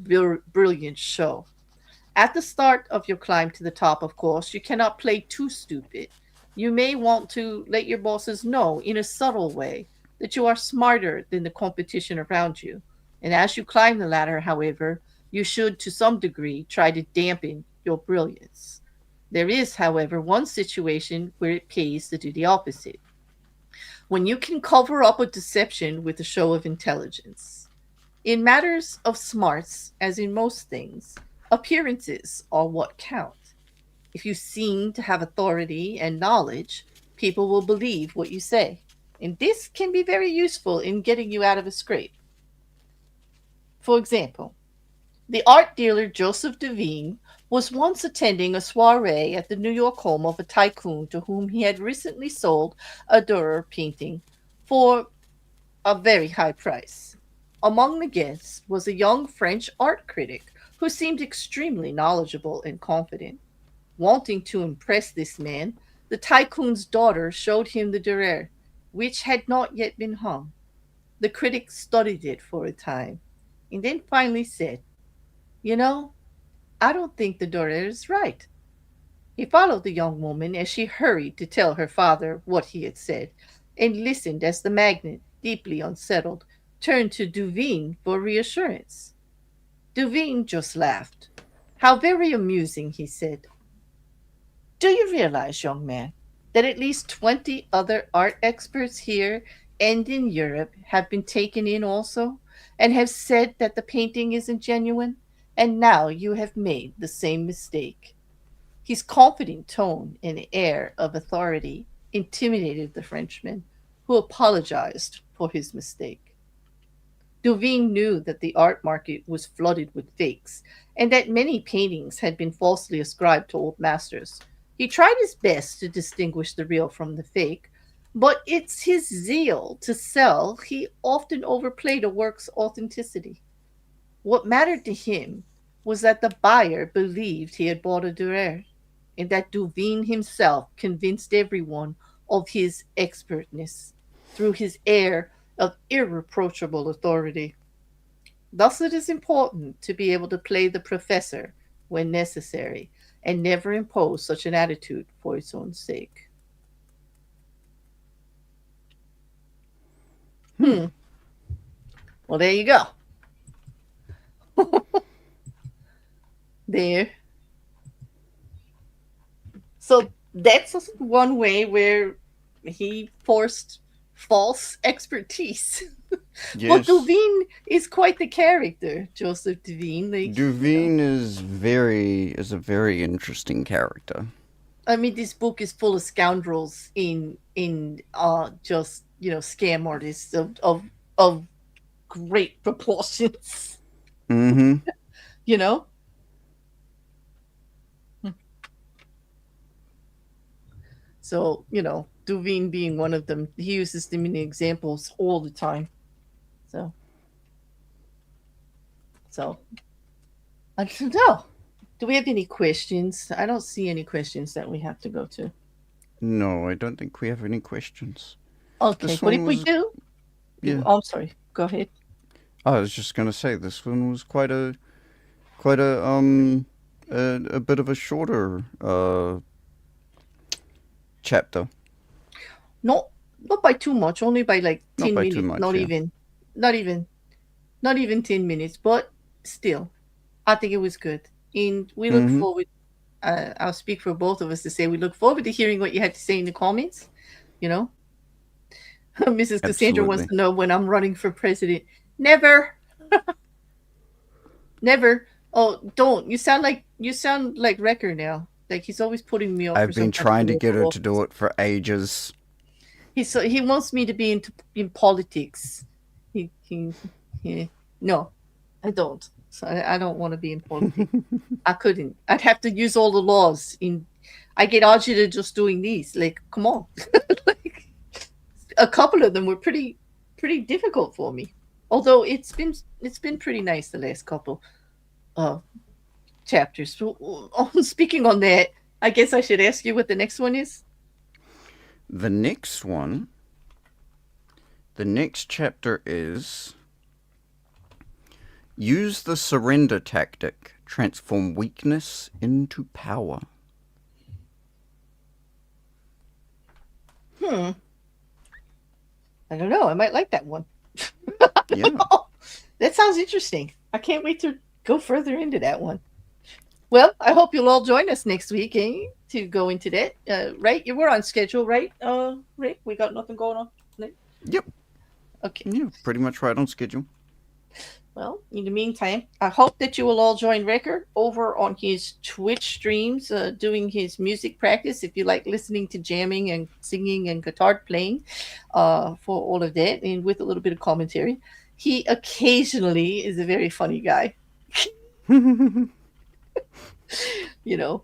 brilliant show. At the start of your climb to the top, of course, you cannot play too stupid. You may want to let your bosses know in a subtle way that you are smarter than the competition around you. And as you climb the ladder, however, you should to some degree try to dampen your brilliance. There is, however, one situation where it pays to do the opposite. When you can cover up a deception with a show of intelligence. In matters of smarts, as in most things, appearances are what count. If you seem to have authority and knowledge, people will believe what you say. And this can be very useful in getting you out of a scrape. For example, the art dealer Joseph Devine was once attending a soiree at the New York home of a tycoon to whom he had recently sold a Durer painting for a very high price. Among the guests was a young French art critic who seemed extremely knowledgeable and confident. Wanting to impress this man, the tycoon's daughter showed him the Durer, which had not yet been hung. The critic studied it for a time, and then finally said, "You know, I don't think the Durer is right." He followed the young woman as she hurried to tell her father what he had said, and listened as the magnate, deeply unsettled, turned to Duveen for reassurance. Duveen just laughed. "How very amusing," he said. "Do you realize, young man, that at least 20 other art experts here and in Europe have been taken in also, and have said that the painting isn't genuine? And now you have made the same mistake." His confident tone and air of authority intimidated the Frenchman, who apologized for his mistake. Duveen knew that the art market was flooded with fakes, and that many paintings had been falsely ascribed to old masters. He tried his best to distinguish the real from the fake, but it's his zeal to sell he often overplayed a work's authenticity. What mattered to him was that the buyer believed he had bought a Draugr, and that Duveen himself convinced everyone of his expertness through his air of irreproachable authority. Thus, it is important to be able to play the professor when necessary and never impose such an attitude for its own sake. Hmm. Well, there you go. There. So that's one way where he forced false expertise. But Yes. Duveen is quite the character, Joseph Duveen. Duveen is a very interesting character. I mean, this book is full of scoundrels in just scam artists of great proportions. Mm-hmm. You know, so Duveen being one of them. He uses them in the examples all the time. So so I don't know. Do we have any questions? I don't see any questions that we have to go to. No, I don't think we have any questions. Okay, This but one if we was, do, yeah. I'm sorry. Go ahead. I was just gonna say this one was quite a bit of a shorter chapter. Not not by too much, only by like Not 10 by too minutes. much, yeah. Not even, not even 10 minutes. But still, I think it was good, and we look Mm-hmm. forward. I'll speak for both of us to say we look forward to hearing what you had to say in the comments. You know, Mrs. Cassandra wants Absolutely. to know when I'm running for president. Never, never. Oh, don't. You sound like Rekkr now. Like he's always putting me up for I've some been kind of trying to get political her to office. do it for ages. He wants me to be in politics. He yeah. No, I don't. So I don't want to be in politics. I couldn't. I'd have to use all the laws. I get agitated just doing these. Like, come on. Like, a couple of them were pretty difficult for me. Although it's been pretty nice the last couple uh chapters. So, speaking on that, I guess I should ask you what the next one is. The next one, the next chapter is use the surrender tactic, transform weakness into power. Hmm. I don't know. I might like that one. Yeah. That sounds interesting. I can't wait to go further into that one. Well, I hope you'll all join us next week, to go into that. Right? You were on schedule, right? Rick, we got nothing going on. Yep. Okay. Yeah, pretty much right on schedule. Well, in the meantime, I hope that you will all join Rekkr over on his Twitch streams, doing his music practice. If you like listening to jamming and singing and guitar playing, for all of that, and with a little bit of commentary, he occasionally is a very funny guy. You know.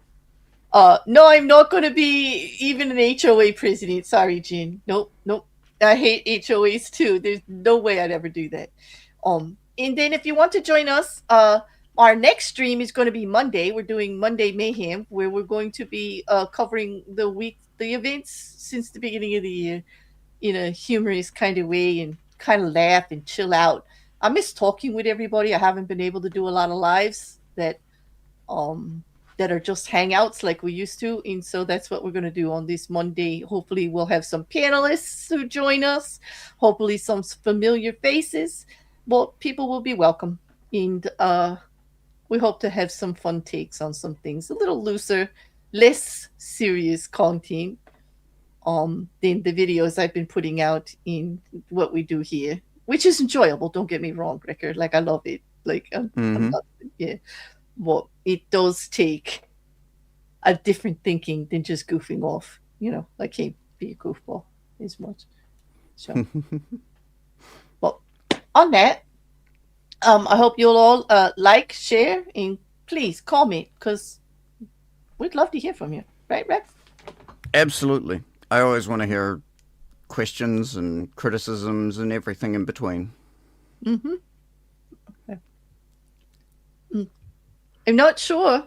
No, I'm not going to be even an HOA president. Sorry, Jin. Nope, nope. I hate HOAs too. There's no way I'd ever do that. And then if you want to join us, our next stream is going to be Monday. We're doing Monday Mayhem, where we're going to be covering the events since the beginning of the year in a humorous kind of way and kind of laugh and chill out. I miss talking with everybody. I haven't been able to do a lot of lives um that are just hangouts like we used to, and so that's what we're going to do on this Monday. Hopefully we'll have some panelists who join us, hopefully some familiar faces. Well, people will be welcome, and we hope to have some fun takes on some things, a little looser, less serious content than the videos I've been putting out in what we do here, which is enjoyable. Don't get me wrong, Rekkr. Like I love it. Like I'm Mm-hmm. not, yeah. Well, it does take a different thinking than just goofing off. I can't be a goofball as much. So, well, on that, I hope you'll all like, share, and please comment because we'd love to hear from you. Right, Rex? Absolutely. I always want to hear questions and criticisms and everything in between. Mm-hmm. Okay. Mm. I'm not sure.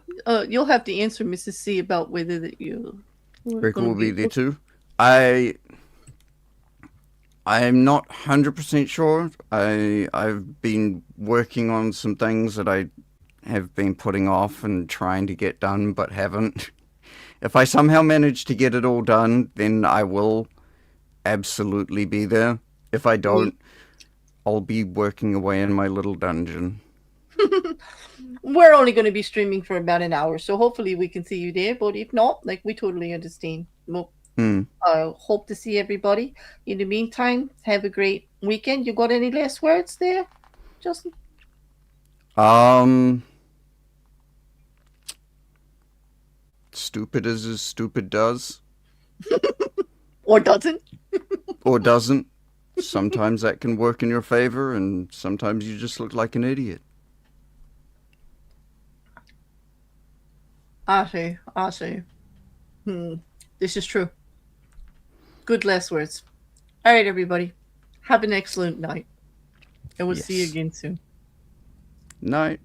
You'll have to answer Mrs. C about whether that you were Rekkr going to will be be there able. too. I'm not 100% sure. I've been working on some things that I have been putting off and trying to get done but haven't. If I somehow manage to get it all done, then I will absolutely be there. If I don't, I'll be working away in my little dungeon. We're only going to be streaming for about an hour, so hopefully we can see you there. But if not, like we totally understand. Well, Hmm. hope to see everybody. In the meantime, have a great weekend. You got any last words there, Justin? Um, Stupid as stupid does Or doesn't? or doesn't. Sometimes that can work in your favor, and sometimes you just look like an idiot. I see. I see. Hmm. This is true. Good last words. All right, everybody. Have an excellent night, and we'll see you Yes. again soon. Night.